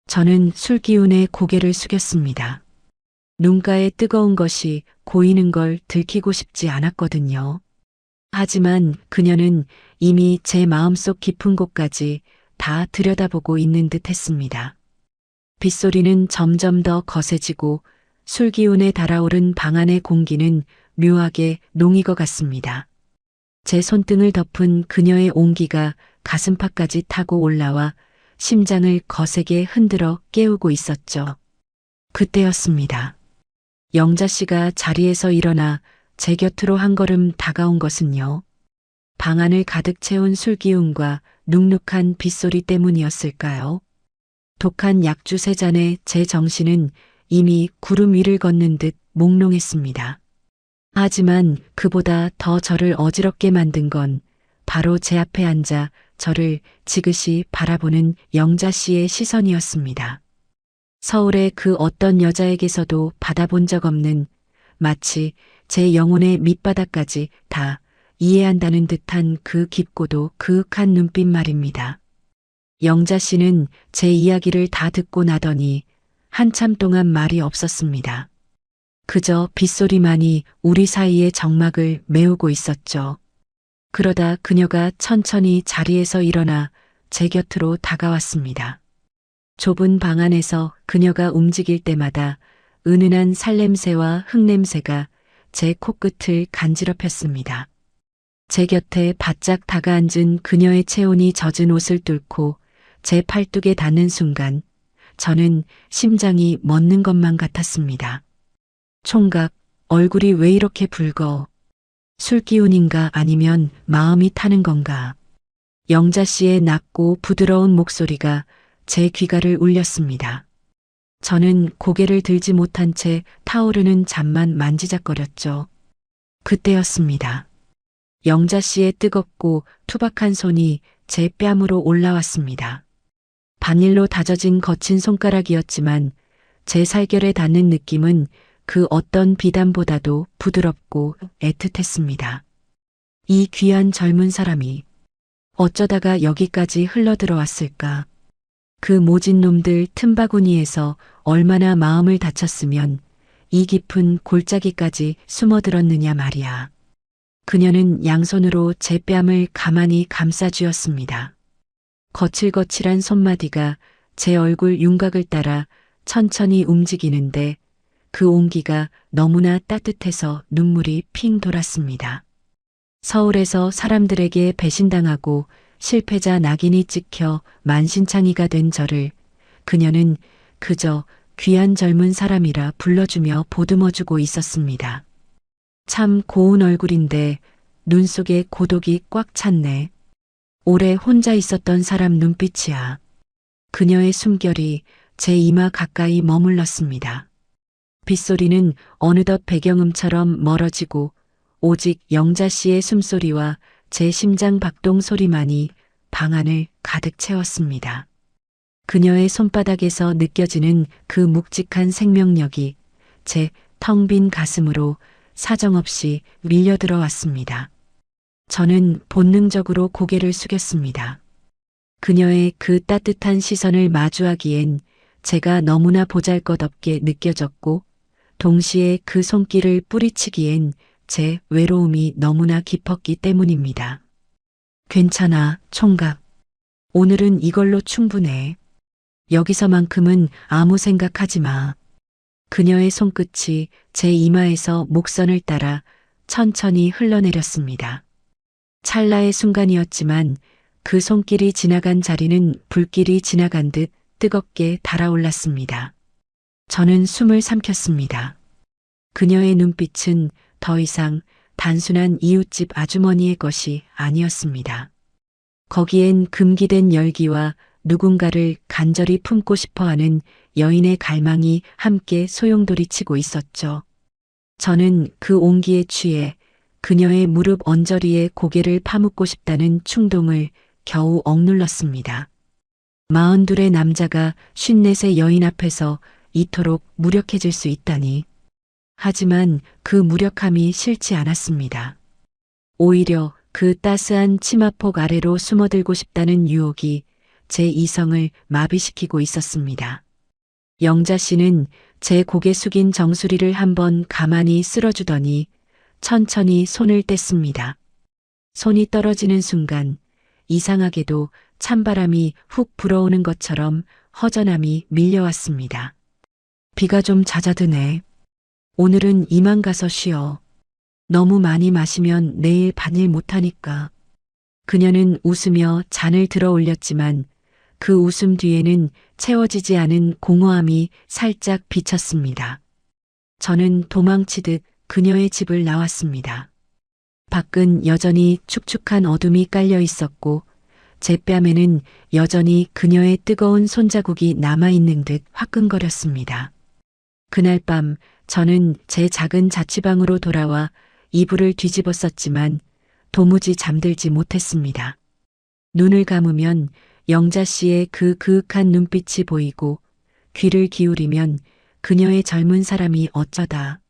저는 술 기운에 고개를 숙였습니다. 눈가에 뜨거운 것이 고이는 걸 들키고 싶지 않았거든요. 하지만 그녀는 이미 제 마음속 깊은 곳까지 다 들여다보고 있는 듯 했습니다. 빗소리는 점점 더 거세지고 술 기운에 달아오른 방 안의 공기는 묘하게 농익어 갔습니다. 제 손등을 덮은 그녀의 온기가 가슴팍까지 타고 올라와 심장을 거세게 흔들어 깨우고 있었죠. 그때였습니다. 영자 씨가 자리에서 일어나 제 곁으로 한 걸음 다가온 것은요. 방 안을 가득 채운 술기운과 눅눅한 빗소리 때문이었을까요? 독한 약주 세 잔에 제 정신은 이미 구름 위를 걷는 듯 몽롱했습니다. 하지만 그보다 더 저를 어지럽게 만든 건 바로 제 앞에 앉아 저를 지그시 바라보는 영자 씨의 시선이었습니다. 서울의 그 어떤 여자에게서도 받아본 적 없는 마치 제 영혼의 밑바닥까지 다 이해한다는 듯한 그 깊고도 그윽한 눈빛 말입니다. 영자 씨는 제 이야기를 다 듣고 나더니 한참 동안 말이 없었습니다. 그저 빗소리만이 우리 사이의 정막을 메우고 있었죠. 그러다 그녀가 천천히 자리에서 일어나 제 곁으로 다가왔습니다. 좁은 방 안에서 그녀가 움직일 때마다 은은한 살냄새와 흙냄새가 제 코끝을 간지럽혔습니다. 제 곁에 바짝 다가앉은 그녀의 체온이 젖은 옷을 뚫고 제 팔뚝에 닿는 순간 저는 심장이 멎는 것만 같았습니다. 총각, 얼굴이 왜 이렇게 붉어? 술기운인가 아니면 마음이 타는 건가? 영자 씨의 낮고 부드러운 목소리가 제 귀가를 울렸습니다. 저는 고개를 들지 못한 채 타오르는 잠만 만지작거렸죠. 그때였습니다. 영자 씨의 뜨겁고 투박한 손이 제 뺨으로 올라왔습니다. 바닐로 다져진 거친 손가락이었지만 제 살결에 닿는 느낌은 그 어떤 비단보다도 부드럽고 애틋했습니다. 이 귀한 젊은 사람이 어쩌다가 여기까지 흘러들어왔을까? 그 모진 놈들 틈바구니에서 얼마나 마음을 다쳤으면 이 깊은 골짜기까지 숨어들었느냐 말이야. 그녀는 양손으로 제 뺨을 가만히 감싸쥐었습니다. 거칠거칠한 손마디가 제 얼굴 윤곽을 따라 천천히 움직이는데 그 온기가 너무나 따뜻해서 눈물이 핑 돌았습니다. 서울에서 사람들에게 배신당하고 실패자 낙인이 찍혀 만신창이가 된 저를 그녀는 그저 귀한 젊은 사람이라 불러주며 보듬어주고 있었습니다. 참 고운 얼굴인데 눈 속에 고독이 꽉 찼네. 오래 혼자 있었던 사람 눈빛이야. 그녀의 숨결이 제 이마 가까이 머물렀습니다. 빗소리는 어느덧 배경음처럼 멀어지고 오직 영자 씨의 숨소리와 제 심장 박동 소리만이 방 안을 가득 채웠습니다. 그녀의 손바닥에서 느껴지는 그 묵직한 생명력이 제 텅 빈 가슴으로 사정없이 밀려들어왔습니다. 저는 본능적으로 고개를 숙였습니다. 그녀의 그 따뜻한 시선을 마주하기엔 제가 너무나 보잘것없게 느껴졌고 동시에 그 손길을 뿌리치기엔 제 외로움이 너무나 깊었기 때문입니다. 괜찮아, 총각. 오늘은 이걸로 충분해. 여기서만큼은 아무 생각하지 마. 그녀의 손끝이 제 이마에서 목선을 따라 천천히 흘러내렸습니다. 찰나의 순간이었지만 그 손길이 지나간 자리는 불길이 지나간 듯 뜨겁게 달아올랐습니다. 저는 숨을 삼켰습니다. 그녀의 눈빛은 더 이상 단순한 이웃집 아주머니의 것이 아니었습니다. 거기엔 금기된 열기와 누군가를 간절히 품고 싶어하는 여인의 갈망이 함께 소용돌이치고 있었죠. 저는 그 온기에 취해 그녀의 무릎 언저리에 고개를 파묻고 싶다는 충동을 겨우 억눌렀습니다. 42의 남자가 54의 여인 앞에서 이토록 무력해질 수 있다니. 하지만 그 무력함이 싫지 않았습니다. 오히려 그 따스한 치마폭 아래로 숨어들고 싶다는 유혹이 제 이성을 마비시키고 있었습니다. 영자 씨는 제 고개 숙인 정수리를 한번 가만히 쓸어주더니 천천히 손을 뗐습니다. 손이 떨어지는 순간 이상하게도 찬바람이 훅 불어오는 것처럼 허전함이 밀려왔습니다. 비가 좀 잦아드네. 오늘은 이만 가서 쉬어. 너무 많이 마시면 내일 반일 못하니까. 그녀는 웃으며 잔을 들어 올렸지만 그 웃음 뒤에는 채워지지 않은 공허함이 살짝 비쳤습니다. 저는 도망치듯 그녀의 집을 나왔습니다. 밖은 여전히 축축한 어둠이 깔려 있었고 제 뺨에는 여전히 그녀의 뜨거운 손자국이 남아있는 듯 화끈거렸습니다. 그날 밤 저는 제 작은 자취방으로 돌아와 이불을 뒤집었었지만 도무지 잠들지 못했습니다. 눈을 감으면 영자 씨의 그 그윽한 눈빛이 보이고 귀를 기울이면 그녀의 젊은 사람이 어쩌다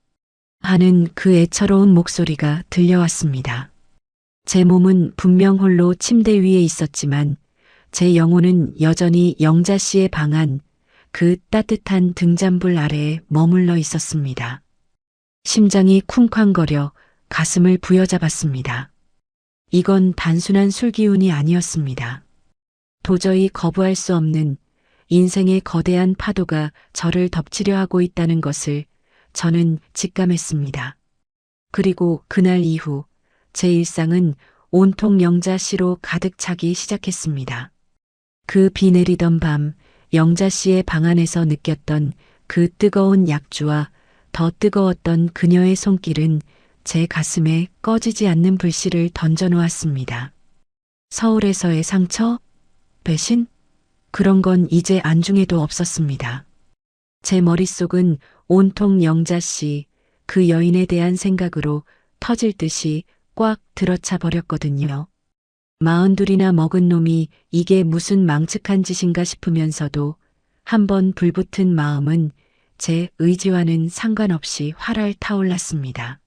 하는 그 애처로운 목소리가 들려왔습니다. 제 몸은 분명 홀로 침대 위에 있었지만 제 영혼은 여전히 영자 씨의 방 안 그 따뜻한 등잔불 아래에 머물러 있었습니다. 심장이 쿵쾅거려 가슴을 부여잡았습니다. 이건 단순한 술기운이 아니었습니다. 도저히 거부할 수 없는 인생의 거대한 파도가 저를 덮치려 하고 있다는 것을 저는 직감했습니다. 그리고 그날 이후 제 일상은 온통 영자 씨로 가득 차기 시작했습니다. 그 비 내리던 밤 영자 씨의 방 안에서 느꼈던 그 뜨거운 약주와 더 뜨거웠던 그녀의 손길은 제 가슴에 꺼지지 않는 불씨를 던져놓았습니다. 서울에서의 상처? 배신? 그런 건 이제 안중에도 없었습니다. 제 머릿속은 온통 영자 씨, 그 여인에 대한 생각으로 터질 듯이 꽉 들어차 버렸거든요. 42이나 먹은 놈이 이게 무슨 망측한 짓인가 싶으면서도 한번 불붙은 마음은 제 의지와는 상관없이 활활 타올랐습니다.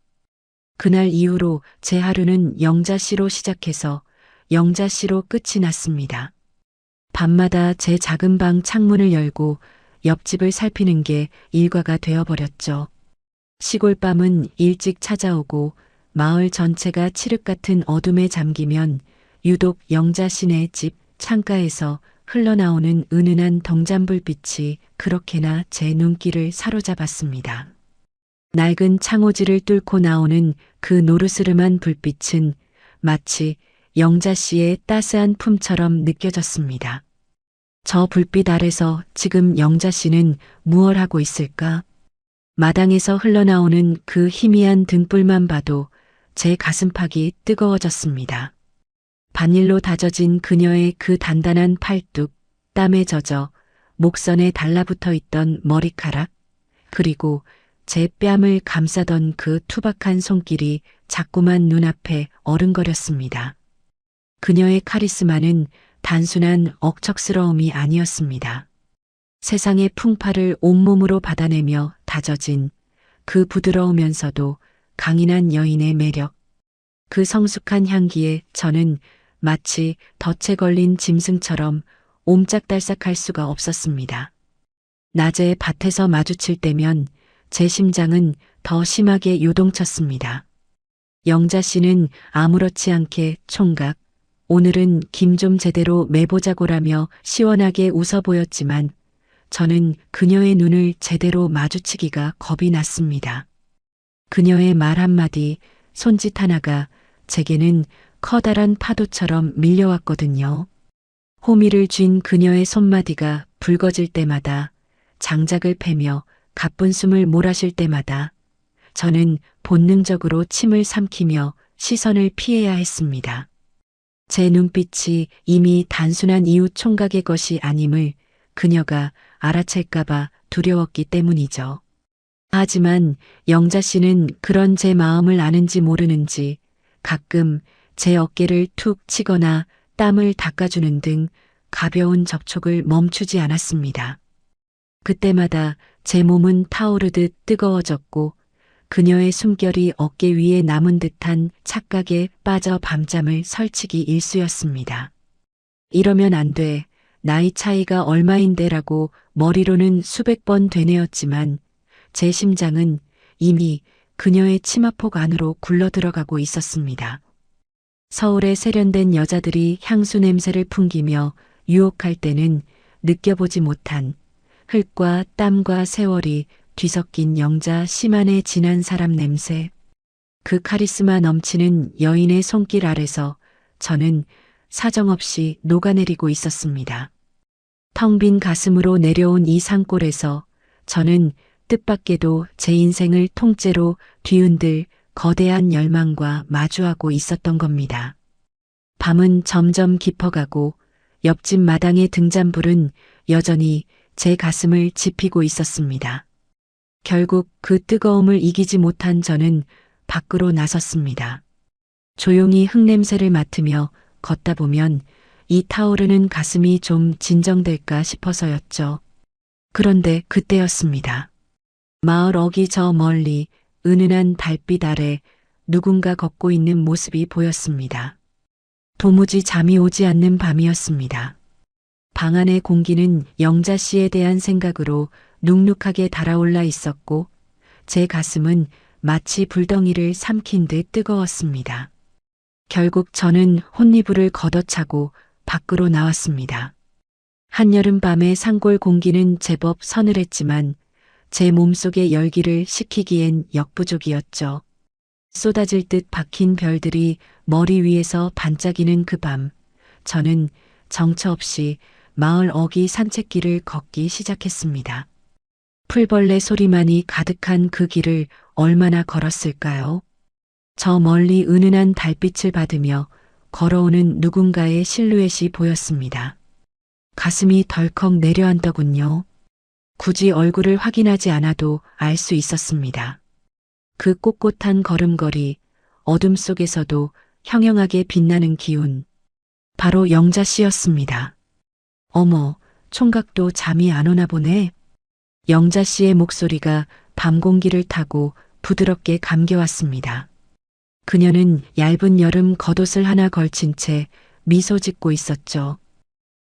그날 이후로 제 하루는 영자 씨로 시작해서 영자 씨로 끝이 났습니다. 밤마다 제 작은 방 창문을 열고 옆집을 살피는 게 일과가 되어버렸죠. 시골밤은 일찍 찾아오고 마을 전체가 칠흑 같은 어둠에 잠기면 유독 영자 씨네 집 창가에서 흘러나오는 은은한 덩잔불빛이 그렇게나 제 눈길을 사로잡았습니다. 낡은 창호지를 뚫고 나오는 그 노르스름한 불빛은 마치 영자 씨의 따스한 품처럼 느껴졌습니다. 저 불빛 아래서 지금 영자 씨는 무얼 하고 있을까? 마당에서 흘러나오는 그 희미한 등불만 봐도 제 가슴팍이 뜨거워졌습니다. 바닐로 다져진 그녀의 그 단단한 팔뚝, 땀에 젖어 목선에 달라붙어 있던 머리카락, 그리고 제 뺨을 감싸던 그 투박한 손길이 자꾸만 눈앞에 어른거렸습니다. 그녀의 카리스마는 단순한 억척스러움이 아니었습니다. 세상의 풍파를 온몸으로 받아내며 다져진 그 부드러우면서도 강인한 여인의 매력, 그 성숙한 향기에 저는 마치 덫에 걸린 짐승처럼 옴짝달싹할 수가 없었습니다. 낮에 밭에서 마주칠 때면 제 심장은 더 심하게 요동쳤습니다. 영자 씨는 아무렇지 않게 총각, 오늘은 김 좀 제대로 매보자고라며 시원하게 웃어 보였지만 저는 그녀의 눈을 제대로 마주치기가 겁이 났습니다. 그녀의 말 한마디, 손짓 하나가 제게는 커다란 파도처럼 밀려왔거든요. 호미를 쥔 그녀의 손마디가 붉어질 때마다, 장작을 패며 가쁜 숨을 몰아쉴 때마다 저는 본능적으로 침을 삼키며 시선을 피해야 했습니다. 제 눈빛이 이미 단순한 이웃 총각의 것이 아님을 그녀가 알아챌까봐 두려웠기 때문이죠. 하지만 영자 씨는 그런 제 마음을 아는지 모르는지 가끔 제 어깨를 툭 치거나 땀을 닦아주는 등 가벼운 접촉을 멈추지 않았습니다. 그때마다 제 몸은 타오르듯 뜨거워졌고 그녀의 숨결이 어깨 위에 남은 듯한 착각에 빠져 밤잠을 설치기 일쑤였습니다. 이러면 안 돼. 나이 차이가 얼마인데라고 머리로는 수백 번 되뇌었지만 제 심장은 이미 그녀의 치마폭 안으로 굴러들어가고 있었습니다. 서울의 세련된 여자들이 향수 냄새를 풍기며 유혹할 때는 느껴보지 못한 흙과 땀과 세월이 뒤섞인 영자 씨만의 진한 사람 냄새. 그 카리스마 넘치는 여인의 손길 아래서 저는 사정없이 녹아내리고 있었습니다. 텅 빈 가슴으로 내려온 이 산골에서 저는 뜻밖에도 제 인생을 통째로 뒤흔들 거대한 열망과 마주하고 있었던 겁니다. 밤은 점점 깊어가고 옆집 마당의 등잔불은 여전히 제 가슴을 지피고 있었습니다. 결국 그 뜨거움을 이기지 못한 저는 밖으로 나섰습니다. 조용히 흙냄새를 맡으며 걷다 보면 이 타오르는 가슴이 좀 진정될까 싶어서였죠. 그런데 그때였습니다. 마을 어기 저 멀리 은은한 달빛 아래 누군가 걷고 있는 모습이 보였습니다. 도무지 잠이 오지 않는 밤이었습니다. 방 안의 공기는 영자 씨에 대한 생각으로 눅눅하게 달아올라 있었고 제 가슴은 마치 불덩이를 삼킨 듯 뜨거웠습니다. 결국 저는 혼이불을 걷어차고 밖으로 나왔습니다. 한여름 밤의 산골 공기는 제법 서늘했지만 제 몸속의 열기를 식히기엔 역부족이었죠. 쏟아질 듯 박힌 별들이 머리 위에서 반짝이는 그 밤, 저는 정처 없이 마을 어기 산책길을 걷기 시작했습니다. 풀벌레 소리만이 가득한 그 길을 얼마나 걸었을까요? 저 멀리 은은한 달빛을 받으며 걸어오는 누군가의 실루엣이 보였습니다. 가슴이 덜컥 내려앉더군요. 굳이 얼굴을 확인하지 않아도 알 수 있었습니다. 그 꼿꼿한 걸음걸이, 어둠 속에서도 형형하게 빛나는 기운. 바로 영자 씨였습니다. 어머, 총각도 잠이 안 오나 보네. 영자 씨의 목소리가 밤 공기를 타고 부드럽게 감겨왔습니다. 그녀는 얇은 여름 겉옷을 하나 걸친 채 미소 짓고 있었죠.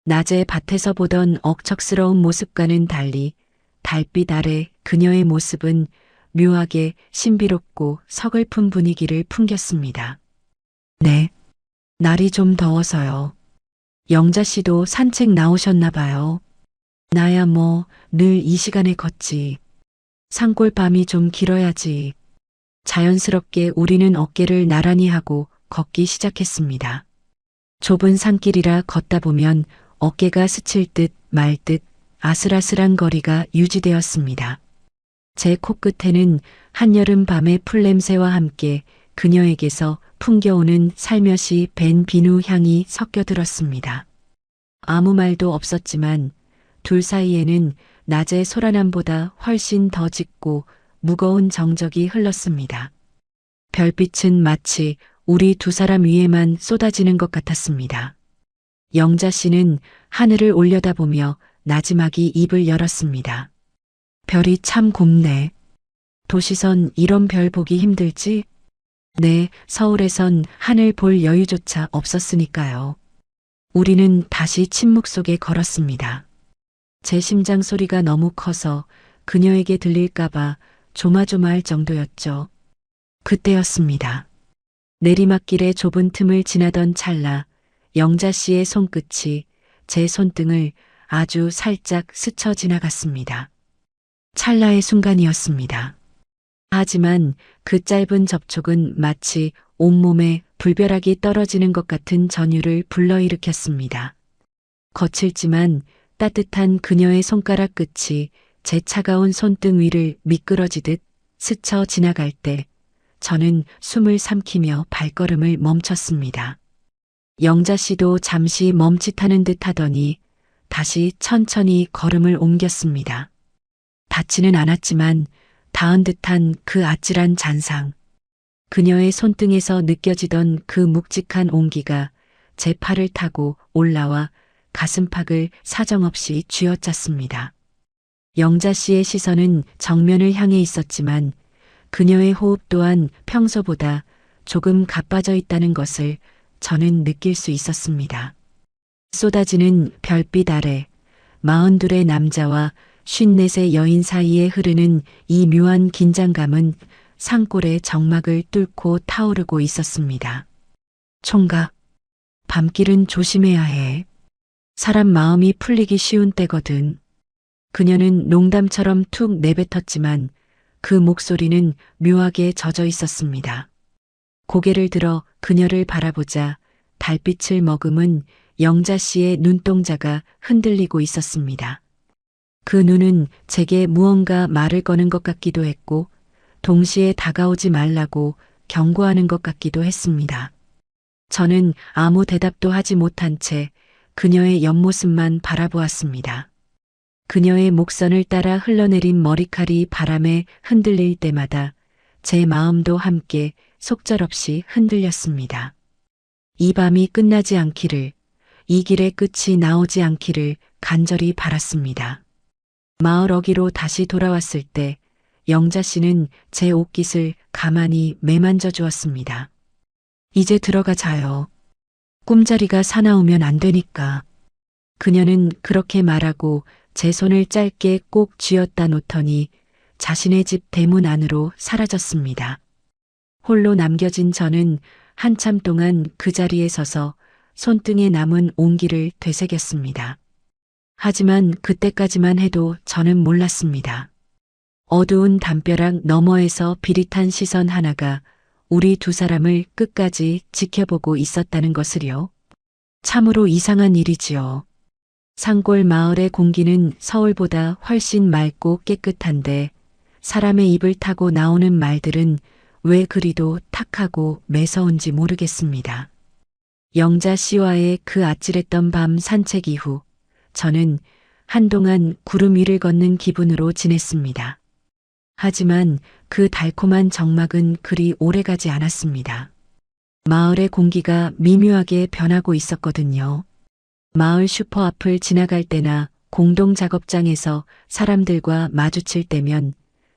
낮에 밭에서 보던 억척스러운 모습과는 달리 달빛 아래 그녀의 모습은 묘하게 신비롭고 서글픈 분위기를 풍겼습니다. 네, 날이 좀 더워서요. 영자 씨도 산책 나오셨나 봐요. 나야 뭐 늘 이 시간에 걷지. 산골 밤이 좀 길어야지. 자연스럽게 우리는 어깨를 나란히 하고 걷기 시작했습니다. 좁은 산길이라 걷다 보면 어깨가 스칠 듯 말 듯 아슬아슬한 거리가 유지되었습니다. 제 코끝에는 한여름 밤의 풀냄새와 함께 그녀에게서 풍겨오는 살며시 밴 비누 향이 섞여들었습니다. 아무 말도 없었지만 둘 사이에는 낮의 소란함보다 훨씬 더 짙고 무거운 정적이 흘렀습니다. 별빛은 마치 우리 두 사람 위에만 쏟아지는 것 같았습니다. 영자 씨는 하늘을 올려다보며 나지막이 입을 열었습니다. 별이 참 곱네. 도시선 이런 별 보기 힘들지? 네, 서울에선 하늘 볼 여유조차 없었으니까요. 우리는 다시 침묵 속에 걸었습니다. 제 심장 소리가 너무 커서 그녀에게 들릴까봐 조마조마할 정도였죠. 그때였습니다. 내리막길의 좁은 틈을 지나던 찰나 영자 씨의 손끝이 제 손등을 아주 살짝 스쳐 지나갔습니다. 찰나의 순간이었습니다. 하지만 그 짧은 접촉은 마치 온몸에 불벼락이 떨어지는 것 같은 전율을 불러일으켰습니다. 거칠지만 따뜻한 그녀의 손가락 끝이 제 차가운 손등 위를 미끄러지듯 스쳐 지나갈 때 저는 숨을 삼키며 발걸음을 멈췄습니다. 영자 씨도 잠시 멈칫하는 듯 하더니 다시 천천히 걸음을 옮겼습니다. 닿지는 않았지만 닿은 듯한 그 아찔한 잔상. 그녀의 손등에서 느껴지던 그 묵직한 온기가 제 팔을 타고 올라와 가슴팍을 사정없이 쥐어짰습니다. 영자 씨의 시선은 정면을 향해 있었지만 그녀의 호흡 또한 평소보다 조금 가빠져 있다는 것을 저는 느낄 수 있었습니다. 쏟아지는 별빛 아래 42의 남자와 54의 여인 사이에 흐르는 이 묘한 긴장감은 산골의 정막을 뚫고 타오르고 있었습니다. 총각, 밤길은 조심해야 해. 사람 마음이 풀리기 쉬운 때거든. 그녀는 농담처럼 툭 내뱉었지만 그 목소리는 묘하게 젖어 있었습니다. 고개를 들어 그녀를 바라보자 달빛을 머금은 영자 씨의 눈동자가 흔들리고 있었습니다. 그 눈은 제게 무언가 말을 거는 것 같기도 했고 동시에 다가오지 말라고 경고하는 것 같기도 했습니다. 저는 아무 대답도 하지 못한 채 그녀의 옆모습만 바라보았습니다. 그녀의 목선을 따라 흘러내린 머리칼이 바람에 흔들릴 때마다 제 마음도 함께 속절없이 흔들렸습니다. 이 밤이 끝나지 않기를, 이 길의 끝이 나오지 않기를 간절히 바랐습니다. 마을 어귀로 다시 돌아왔을 때 영자 씨는 제 옷깃을 가만히 매만져 주었습니다. 이제 들어가 자요. 꿈자리가 사나우면 안 되니까. 그녀는 그렇게 말하고 제 손을 짧게 꼭 쥐었다 놓더니 자신의 집 대문 안으로 사라졌습니다. 홀로 남겨진 저는 한참 동안 그 자리에 서서 손등에 남은 온기를 되새겼습니다. 하지만 그때까지만 해도 저는 몰랐습니다. 어두운 담벼락 너머에서 비릿한 시선 하나가 우리 두 사람을 끝까지 지켜보고 있었다는 것을요. 참으로 이상한 일이지요. 산골 마을의 공기는 서울보다 훨씬 맑고 깨끗한데 사람의 입을 타고 나오는 말들은 왜 그리도 탁하고 매서운지 모르겠습니다. 영자 씨와의 그 아찔했던 밤 산책 이후 저는 한동안 구름 위를 걷는 기분으로 지냈습니다. 하지만 그 달콤한 정막은 그리 오래가지 않았습니다. 마을의 공기가 미묘하게 변하고 있었거든요. 마을 슈퍼 앞을 지나갈 때나 공동 작업장에서 사람들과 마주칠 때면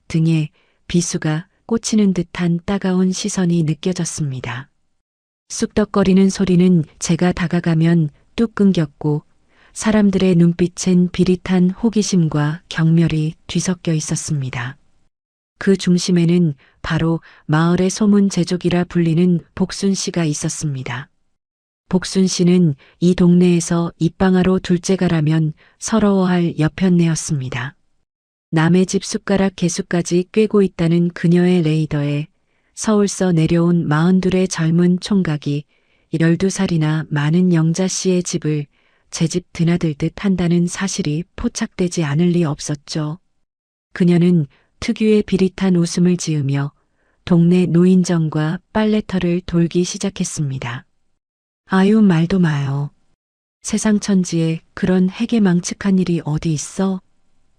등에 비수가 꽂히는 듯한 따가운 시선이 느껴졌습니다. 쑥덕거리는 소리는 제가 다가가면 뚝 끊겼고 사람들의 눈빛엔 비릿한 호기심과 경멸이 뒤섞여 있었습니다. 그 중심에는 바로 마을의 소문 제조기라 불리는 복순 씨가 있었습니다. 복순 씨는 이 동네에서 입방아로 둘째가라면 서러워할 여편네였습니다. 남의 집 숟가락 개수까지 꿰고 있다는 그녀의 레이더에 서울서 내려온 42의 젊은 총각이 12살이나 많은 영자 씨의 집을 제 집 드나들듯 한다는 사실이 포착되지 않을 리 없었죠. 그녀는 특유의 비릿한 웃음을 지으며 동네 노인정과 빨래터를 돌기 시작했습니다. 아유, 말도 마요. 세상 천지에 그런 해괴망측한 일이 어디 있어?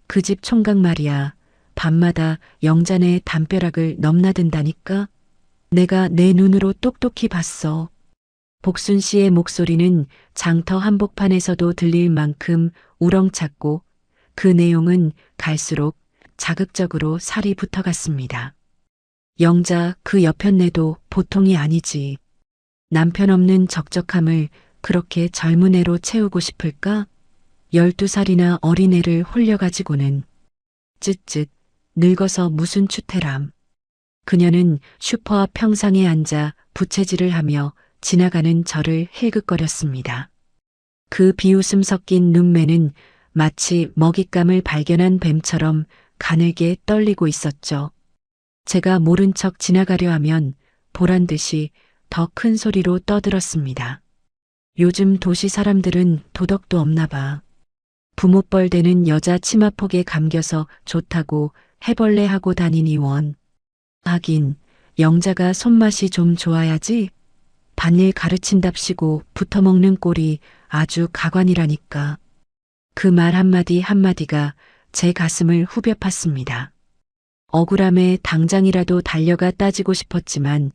그 집 총각 말이야. 밤마다 영자네 담벼락을 넘나든다니까? 내가 내 눈으로 똑똑히 봤어. 복순 씨의 목소리는 장터 한복판에서도 들릴 만큼 우렁찼고 그 내용은 갈수록 자극적으로 살이 붙어갔습니다. 영자 그 여편네도 보통이 아니지. 남편 없는 적적함을 그렇게 젊은 애로 채우고 싶을까? 12살이나 어린 애를 홀려가지고는 쯧쯧 늙어서 무슨 추태람. 그녀는 슈퍼 앞 평상에 앉아 부채질을 하며 지나가는 저를 힐긋거렸습니다. 그 비웃음 섞인 눈매는 마치 먹잇감을 발견한 뱀처럼 가늘게 떨리고 있었죠. 제가 모른 척 지나가려 하면 보란 듯이 더 큰 소리로 떠들었습니다. 요즘 도시 사람들은 도덕도 없나 봐. 부모뻘 되는 여자 치마폭에 감겨서 좋다고 해벌레 하고 다니니 원. 하긴 영자가 손맛이 좀 좋아야지. 반일 가르친답시고 붙어먹는 꼴이 아주 가관이라니까. 그 말 한마디 한마디가 제 가슴을 후벼 팠습니다. 억울함에 당장이라도 달려가 따지고 싶었지만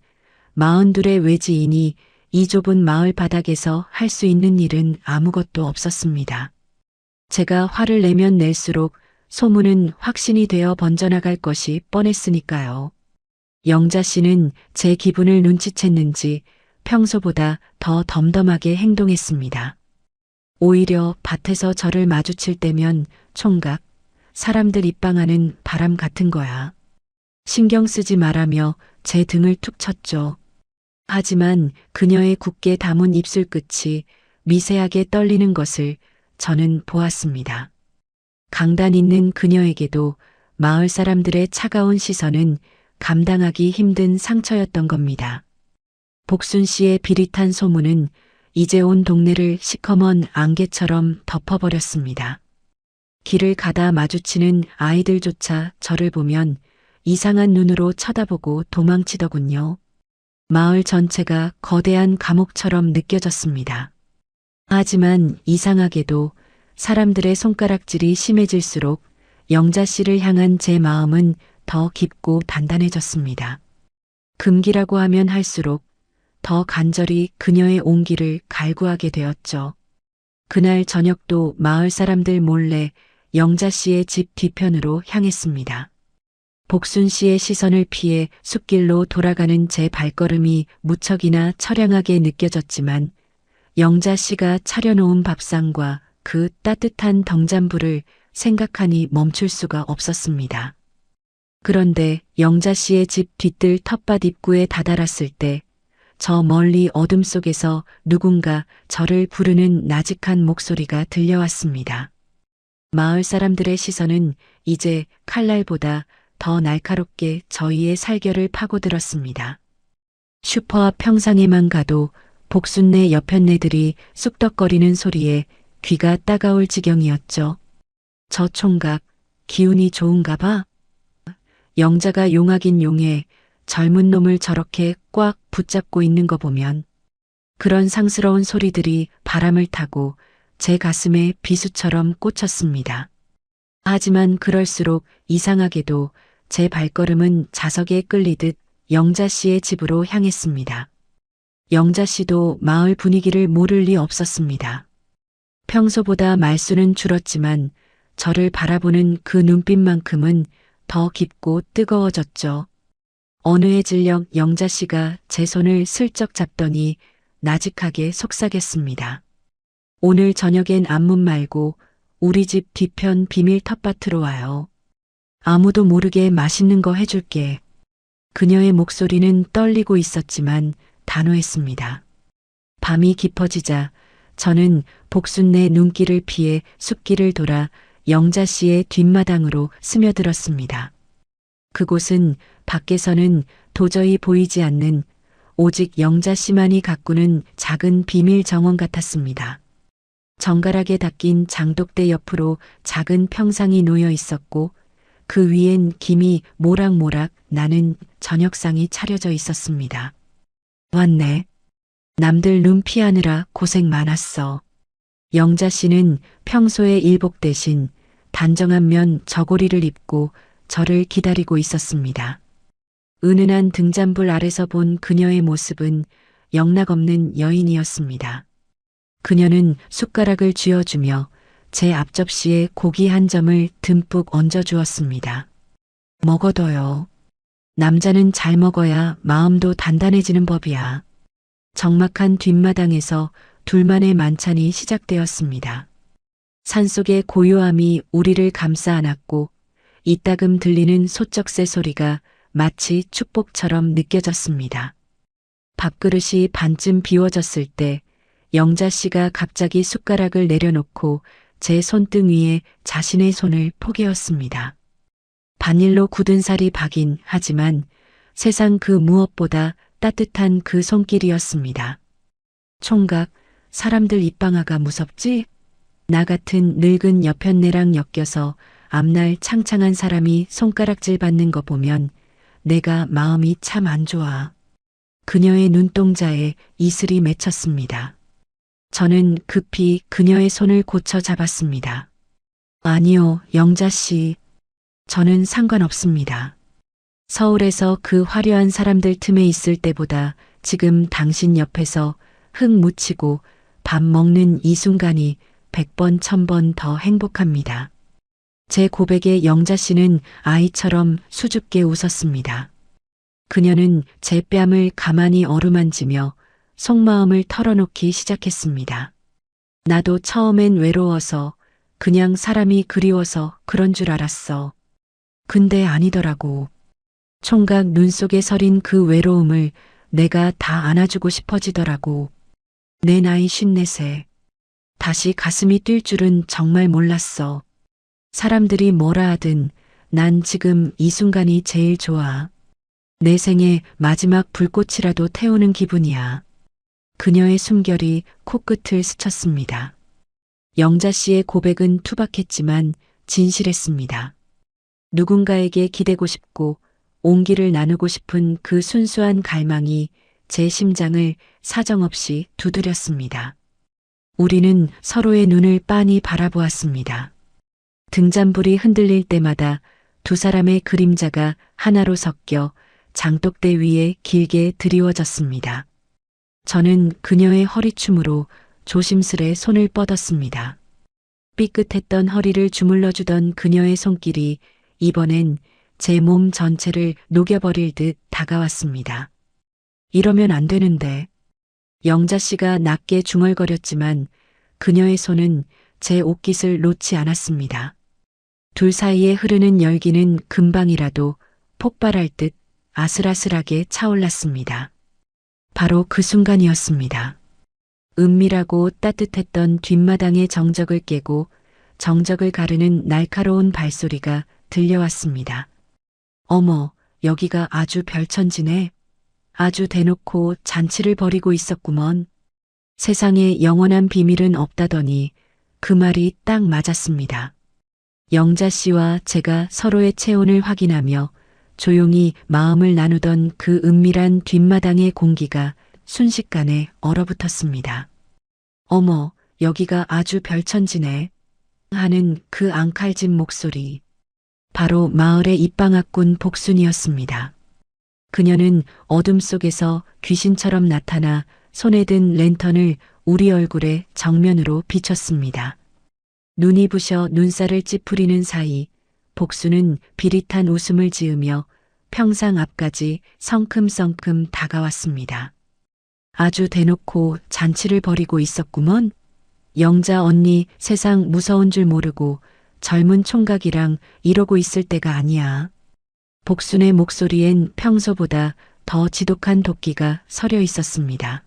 42의 외지인이 이 좁은 마을 바닥에서 할 수 있는 일은 아무것도 없었습니다. 제가 화를 내면 낼수록 소문은 확신이 되어 번져나갈 것이 뻔했으니까요. 영자 씨는 제 기분을 눈치챘는지 평소보다 더 덤덤하게 행동했습니다. 오히려 밭에서 저를 마주칠 때면 총각, 사람들 입방아는 바람 같은 거야. 신경 쓰지 말라며 제 등을 툭 쳤죠. 하지만 그녀의 굳게 담은 입술 끝이 미세하게 떨리는 것을 저는 보았습니다. 강단 있는 그녀에게도 마을 사람들의 차가운 시선은 감당하기 힘든 상처였던 겁니다. 복순 씨의 비릿한 소문은 이제 온 동네를 시커먼 안개처럼 덮어버렸습니다. 길을 가다 마주치는 아이들조차 저를 보면 이상한 눈으로 쳐다보고 도망치더군요. 마을 전체가 거대한 감옥처럼 느껴졌습니다. 하지만 이상하게도 사람들의 손가락질이 심해질수록 영자 씨를 향한 제 마음은 더 깊고 단단해졌습니다. 금기라고 하면 할수록 더 간절히 그녀의 온기를 갈구하게 되었죠. 그날 저녁도 마을 사람들 몰래 영자 씨의 집 뒤편으로 향했습니다. 복순 씨의 시선을 피해 숲길로 돌아가는 제 발걸음이 무척이나 처량하게 느껴졌지만 영자 씨가 차려놓은 밥상과 그 따뜻한 덩잔불을 생각하니 멈출 수가 없었습니다. 그런데 영자 씨의 집 뒤뜰 텃밭 입구에 다다랐을 때 저 멀리 어둠 속에서 누군가 저를 부르는 나직한 목소리가 들려왔습니다. 마을 사람들의 시선은 이제 칼날보다 더 날카롭게 저희의 살결을 파고들었습니다. 슈퍼 앞 평상에만 가도 복순네 여편네들이 쑥덕거리는 소리에 귀가 따가울 지경이었죠. 저 총각, 기운이 좋은가 봐. 영자가 용하긴 용해 젊은 놈을 저렇게 꽉 붙잡고 있는 거 보면 그런 상스러운 소리들이 바람을 타고 제 가슴에 비수처럼 꽂혔습니다. 하지만 그럴수록 이상하게도 제 발걸음은 자석에 끌리듯 영자 씨의 집으로 향했습니다. 영자 씨도 마을 분위기를 모를 리 없었습니다. 평소보다 말수는 줄었지만 저를 바라보는 그 눈빛만큼은 더 깊고 뜨거워졌죠. 어느 해 질녘 영자 씨가 제 손을 슬쩍 잡더니 나직하게 속삭였습니다. 오늘 저녁엔 앞문 말고 우리 집 뒤편 비밀 텃밭으로 와요. 아무도 모르게 맛있는 거 해줄게. 그녀의 목소리는 떨리고 있었지만 단호했습니다. 밤이 깊어지자 저는 복순네 눈길을 피해 숲길을 돌아 영자 씨의 뒷마당으로 스며들었습니다. 그곳은 밖에서는 도저히 보이지 않는 오직 영자 씨만이 가꾸는 작은 비밀 정원 같았습니다. 정갈하게 닦인 장독대 옆으로 작은 평상이 놓여 있었고 그 위엔 김이 모락모락 나는 저녁상이 차려져 있었습니다. 왔네. 남들 눈 피하느라 고생 많았어. 영자 씨는 평소의 일복 대신 단정한 면 저고리를 입고 저를 기다리고 있었습니다. 은은한 등잔불 아래서 본 그녀의 모습은 영락없는 여인이었습니다. 그녀는 숟가락을 쥐어주며 제 앞접시에 고기 한 점을 듬뿍 얹어주었습니다. 먹어둬요. 남자는 잘 먹어야 마음도 단단해지는 법이야. 적막한 뒷마당에서 둘만의 만찬이 시작되었습니다. 산속의 고요함이 우리를 감싸 안았고 이따금 들리는 소쩍새 소리가 마치 축복처럼 느껴졌습니다. 밥그릇이 반쯤 비워졌을 때 영자 씨가 갑자기 숟가락을 내려놓고 제 손등 위에 자신의 손을 포개었습니다. 바닐로 굳은 살이 박인 하지만 세상 그 무엇보다 따뜻한 그 손길이었습니다. 총각, 사람들 입방아가 무섭지? 나 같은 늙은 여편네랑 엮여서 앞날 창창한 사람이 손가락질 받는 거 보면 내가 마음이 참 안 좋아. 그녀의 눈동자에 이슬이 맺혔습니다. 저는 급히 그녀의 손을 고쳐 잡았습니다. 아니요, 영자 씨. 저는 상관없습니다. 서울에서 그 화려한 사람들 틈에 있을 때보다 지금 당신 옆에서 흙 묻히고 밥 먹는 이 순간이 100번, 1000번 더 행복합니다. 제 고백에 영자 씨는 아이처럼 수줍게 웃었습니다. 그녀는 제 뺨을 가만히 어루만지며 속마음을 털어놓기 시작했습니다. 나도 처음엔 외로워서 그냥 사람이 그리워서 그런 줄 알았어. 근데 아니더라고. 총각 눈 속에 서린 그 외로움을 내가 다 안아주고 싶어지더라고. 내 나이 54세. 다시 가슴이 뛸 줄은 정말 몰랐어. 사람들이 뭐라 하든 난 지금 이 순간이 제일 좋아. 내 생의 마지막 불꽃이라도 태우는 기분이야. 그녀의 숨결이 코끝을 스쳤습니다. 영자 씨의 고백은 투박했지만 진실했습니다. 누군가에게 기대고 싶고 온기를 나누고 싶은 그 순수한 갈망이 제 심장을 사정없이 두드렸습니다. 우리는 서로의 눈을 빤히 바라보았습니다. 등잔불이 흔들릴 때마다 두 사람의 그림자가 하나로 섞여 장독대 위에 길게 드리워졌습니다. 저는 그녀의 허리춤으로 조심스레 손을 뻗었습니다. 삐끗했던 허리를 주물러주던 그녀의 손길이 이번엔 제 몸 전체를 녹여버릴 듯 다가왔습니다. 이러면 안 되는데. 영자 씨가 낮게 중얼거렸지만 그녀의 손은 제 옷깃을 놓지 않았습니다. 둘 사이에 흐르는 열기는 금방이라도 폭발할 듯 아슬아슬하게 차올랐습니다. 바로 그 순간이었습니다. 은밀하고 따뜻했던 뒷마당의 정적을 깨고 정적을 가르는 날카로운 발소리가 들려왔습니다. 어머, 여기가 아주 별천지네. 아주 대놓고 잔치를 벌이고 있었구먼. 세상에 영원한 비밀은 없다더니 그 말이 딱 맞았습니다. 영자 씨와 제가 서로의 체온을 확인하며 조용히 마음을 나누던 그 은밀한 뒷마당의 공기가 순식간에 얼어붙었습니다. 어머, 여기가 아주 별천지네. 하는 그 앙칼진 목소리. 바로 마을의 입방아꾼 복순이었습니다. 그녀는 어둠 속에서 귀신처럼 나타나 손에 든 랜턴을 우리 얼굴에 정면으로 비췄습니다. 눈이 부셔 눈살을 찌푸리는 사이 복수는 비릿한 웃음을 지으며 평상 앞까지 성큼성큼 다가왔습니다. 아주 대놓고 잔치를 벌이고 있었구먼. 영자 언니 세상 무서운 줄 모르고 젊은 총각이랑 이러고 있을 때가 아니야. 복순의 목소리엔 평소보다 더 지독한 도끼가 서려 있었습니다.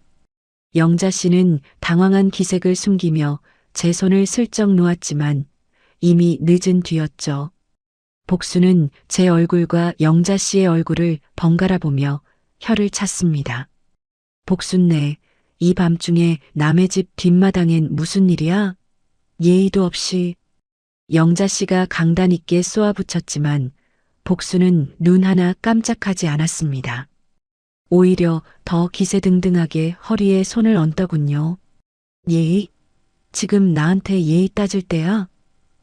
영자 씨는 당황한 기색을 숨기며 제 손을 슬쩍 놓았지만 이미 늦은 뒤였죠. 복수는 제 얼굴과 영자 씨의 얼굴을 번갈아 보며 혀를 찼습니다. 복순네, 이 밤중에 남의 집 뒷마당엔 무슨 일이야? 예의도 없이. 영자 씨가 강단 있게 쏘아붙였지만 복수는 눈 하나 깜짝하지 않았습니다. 오히려 더 기세등등하게 허리에 손을 얹더군요. 예의? 지금 나한테 예의 따질 때야?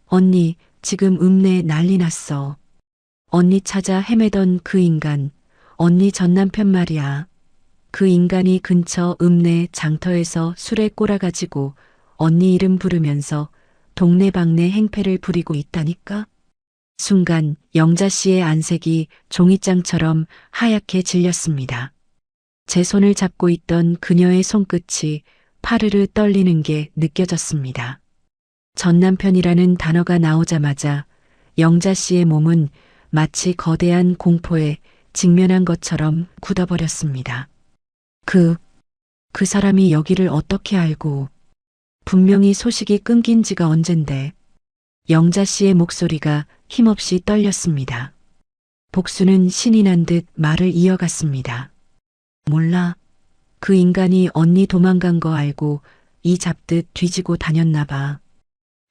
언니, 지금 읍내에 난리 났어. 언니 찾아 헤매던 그 인간, 언니 전남편 말이야. 그 인간이 근처 읍내 장터에서 술에 꼬라가지고 언니 이름 부르면서 동네방네 행패를 부리고 있다니까? 순간 영자 씨의 안색이 종이장처럼 하얗게 질렸습니다. 제 손을 잡고 있던 그녀의 손끝이 파르르 떨리는 게 느껴졌습니다. 전 남편이라는 단어가 나오자마자 영자 씨의 몸은 마치 거대한 공포에 직면한 것처럼 굳어버렸습니다. 그 사람이 여기를 어떻게 알고, 분명히 소식이 끊긴 지가 언젠데. 영자 씨의 목소리가 힘없이 떨렸습니다. 복수는 신이 난 듯 말을 이어갔습니다. 몰라. 그 인간이 언니 도망간 거 알고 이 잡듯 뒤지고 다녔나 봐.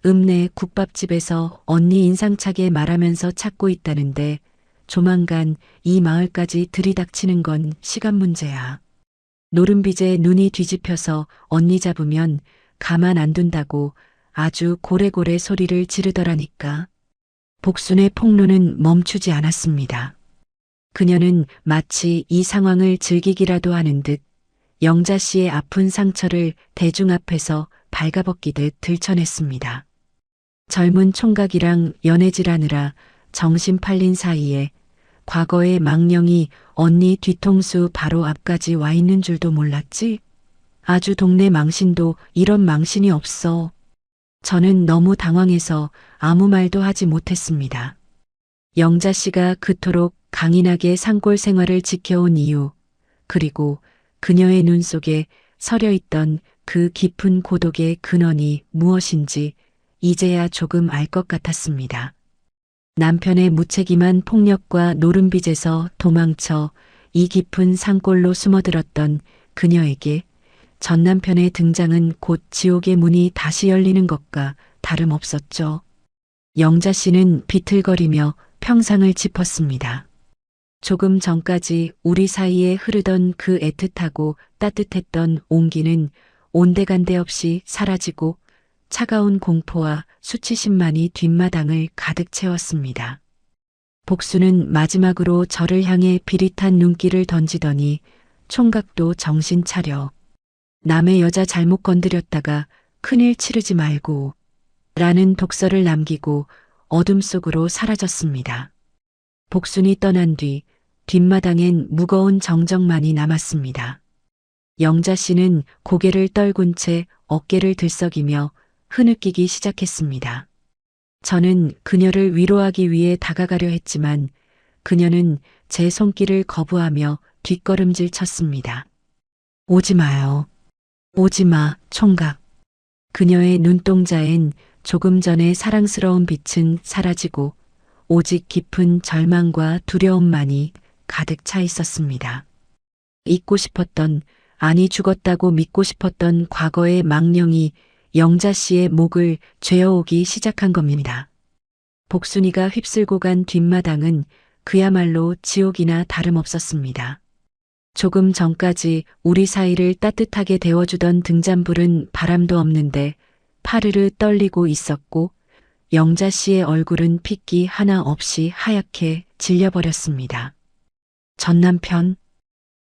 읍내 국밥집에서 언니 인상차게 말하면서 찾고 있다는데 조만간 이 마을까지 들이닥치는 건 시간 문제야. 노른비제 눈이 뒤집혀서 언니 잡으면 가만 안 둔다고 아주 고래고래 소리를 지르더라니까. 복순의 폭로는 멈추지 않았습니다. 그녀는 마치 이 상황을 즐기기라도 하는 듯 영자 씨의 아픈 상처를 대중 앞에서 발가벗기듯 들춰냈습니다. 젊은 총각이랑 연애질하느라 정신 팔린 사이에 과거의 망령이 언니 뒤통수 바로 앞까지 와 있는 줄도 몰랐지? 아주 동네 망신도 이런 망신이 없어. 저는 너무 당황해서 아무 말도 하지 못했습니다. 영자 씨가 그토록 강인하게 산골 생활을 지켜온 이유, 그리고 그녀의 눈 속에 서려 있던 그 깊은 고독의 근원이 무엇인지 이제야 조금 알 것 같았습니다. 남편의 무책임한 폭력과 노름빚에서 도망쳐 이 깊은 산골로 숨어들었던 그녀에게 전 남편의 등장은 곧 지옥의 문이 다시 열리는 것과 다름없었죠. 영자 씨는 비틀거리며 평상을 짚었습니다. 조금 전까지 우리 사이에 흐르던 그 애틋하고 따뜻했던 온기는 온데간데 없이 사라지고 차가운 공포와 수치심만이 뒷마당을 가득 채웠습니다. 복수는 마지막으로 저를 향해 비릿한 눈길을 던지더니 총각도 정신 차려. 남의 여자 잘못 건드렸다가 큰일 치르지 말고 라는 독서를 남기고 어둠 속으로 사라졌습니다. 복순이 떠난 뒤 뒷마당엔 무거운 정적만이 남았습니다. 영자 씨는 고개를 떨군 채 어깨를 들썩이며 흐느끼기 시작했습니다. 저는 그녀를 위로하기 위해 다가가려 했지만 그녀는 제 손길을 거부하며 뒷걸음질 쳤습니다. 오지 마요. 오지 마, 총각. 그녀의 눈동자엔 조금 전의 사랑스러운 빛은 사라지고 오직 깊은 절망과 두려움만이 가득 차 있었습니다. 잊고 싶었던, 아니 죽었다고 믿고 싶었던 과거의 망령이 영자 씨의 목을 죄어오기 시작한 겁니다. 복순이가 휩쓸고 간 뒷마당은 그야말로 지옥이나 다름없었습니다. 조금 전까지 우리 사이를 따뜻하게 데워주던 등잔불은 바람도 없는데 파르르 떨리고 있었고 영자 씨의 얼굴은 핏기 하나 없이 하얗게 질려버렸습니다. 전 남편,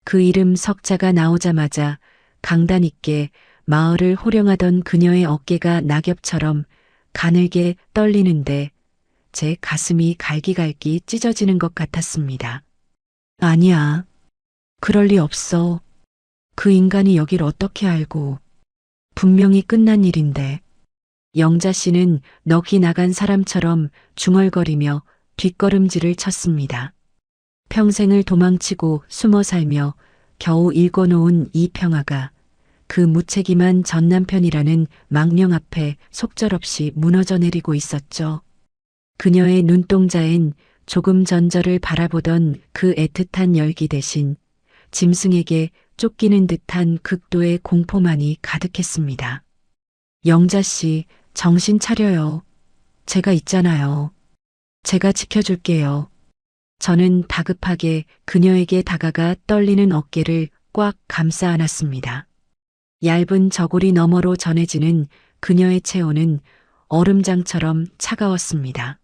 그 이름 석자가 나오자마자 강단 있게 마을을 호령하던 그녀의 어깨가 낙엽처럼 가늘게 떨리는데 제 가슴이 갈기갈기 찢어지는 것 같았습니다. 아니야. 그럴 리 없어. 그 인간이 여길 어떻게 알고. 분명히 끝난 일인데. 영자 씨는 넋이 나간 사람처럼 중얼거리며 뒷걸음질을 쳤습니다. 평생을 도망치고 숨어 살며 겨우 읽어놓은 이 평화가 그 무책임한 전 남편이라는 망령 앞에 속절없이 무너져 내리고 있었죠. 그녀의 눈동자엔 조금 전 저를 바라보던 그 애틋한 열기 대신 짐승에게 쫓기는 듯한 극도의 공포만이 가득했습니다. 영자 씨, 정신 차려요. 제가 있잖아요. 제가 지켜줄게요. 저는 다급하게 그녀에게 다가가 떨리는 어깨를 꽉 감싸 안았습니다. 얇은 저고리 너머로 전해지는 그녀의 체온은 얼음장처럼 차가웠습니다.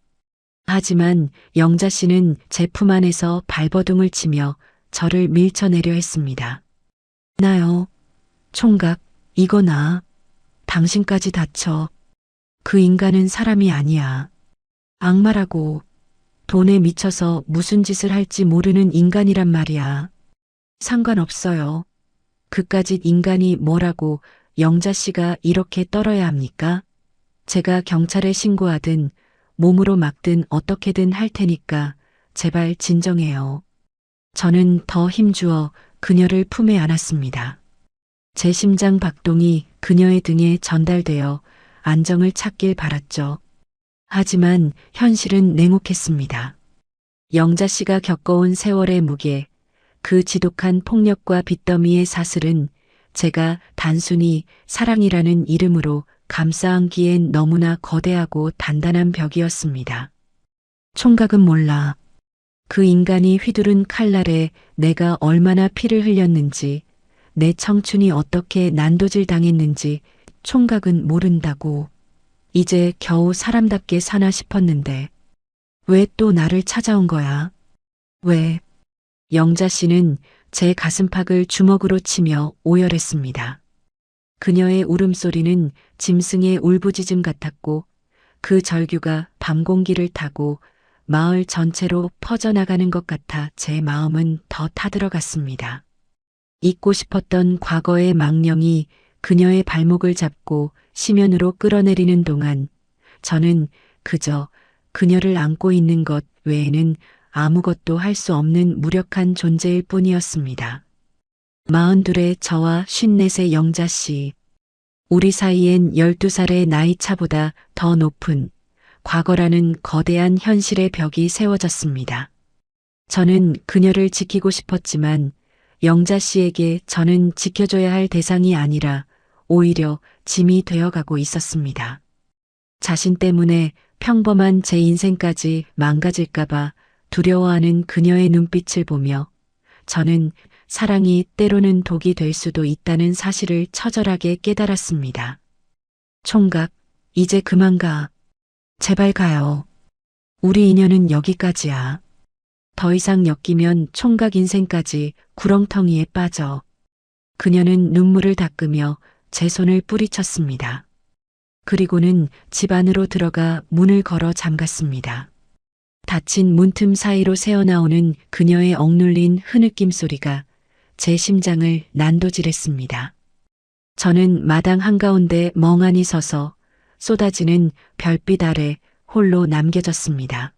하지만 영자 씨는 제 품 안에서 발버둥을 치며 저를 밀쳐내려 했습니다. 나요. 총각, 이거 나. 당신까지 다쳐. 그 인간은 사람이 아니야. 악마라고. 돈에 미쳐서 무슨 짓을 할지 모르는 인간이란 말이야. 상관없어요. 그까짓 인간이 뭐라고 영자 씨가 이렇게 떨어야 합니까? 제가 경찰에 신고하든 몸으로 막든 어떻게든 할 테니까 제발 진정해요. 저는 더 힘주어 그녀를 품에 안았습니다. 제 심장 박동이 그녀의 등에 전달되어 안정을 찾길 바랐죠. 하지만 현실은 냉혹했습니다. 영자 씨가 겪어온 세월의 무게, 그 지독한 폭력과 빚더미의 사슬은 제가 단순히 사랑이라는 이름으로 감싸안기엔 너무나 거대하고 단단한 벽이었습니다. 총각은 몰라. 그 인간이 휘두른 칼날에 내가 얼마나 피를 흘렸는지, 내 청춘이 어떻게 난도질 당했는지 총각은 모른다고. 이제 겨우 사람답게 사나 싶었는데 왜 또 나를 찾아온 거야? 왜? 영자 씨는 제 가슴팍을 주먹으로 치며 오열했습니다. 그녀의 울음소리는 짐승의 울부짖음 같았고 그 절규가 밤 공기를 타고 마을 전체로 퍼져나가는 것 같아 제 마음은 더 타들어갔습니다. 잊고 싶었던 과거의 망령이 그녀의 발목을 잡고 심연으로 끌어내리는 동안 저는 그저 그녀를 안고 있는 것 외에는 아무것도 할 수 없는 무력한 존재일 뿐이었습니다. 42의 저와 54의 영자 씨. 우리 사이엔 12살의 나이 차보다 더 높은 과거라는 거대한 현실의 벽이 세워졌습니다. 저는 그녀를 지키고 싶었지만 영자 씨에게 저는 지켜줘야 할 대상이 아니라 오히려 짐이 되어가고 있었습니다. 자신 때문에 평범한 제 인생까지 망가질까봐 두려워하는 그녀의 눈빛을 보며 저는 사랑이 때로는 독이 될 수도 있다는 사실을 처절하게 깨달았습니다. 총각, 이제 그만 가. 제발 가요. 우리 인연은 여기까지야. 더 이상 엮이면 총각 인생까지 구렁텅이에 빠져. 그녀는 눈물을 닦으며 제 손을 뿌리쳤습니다. 그리고는 집 안으로 들어가 문을 걸어 잠갔습니다. 닫힌 문틈 사이로 새어나오는 그녀의 억눌린 흐느낌 소리가 제 심장을 난도질했습니다. 저는 마당 한가운데 멍하니 서서 쏟아지는 별빛 아래 홀로 남겨졌습니다.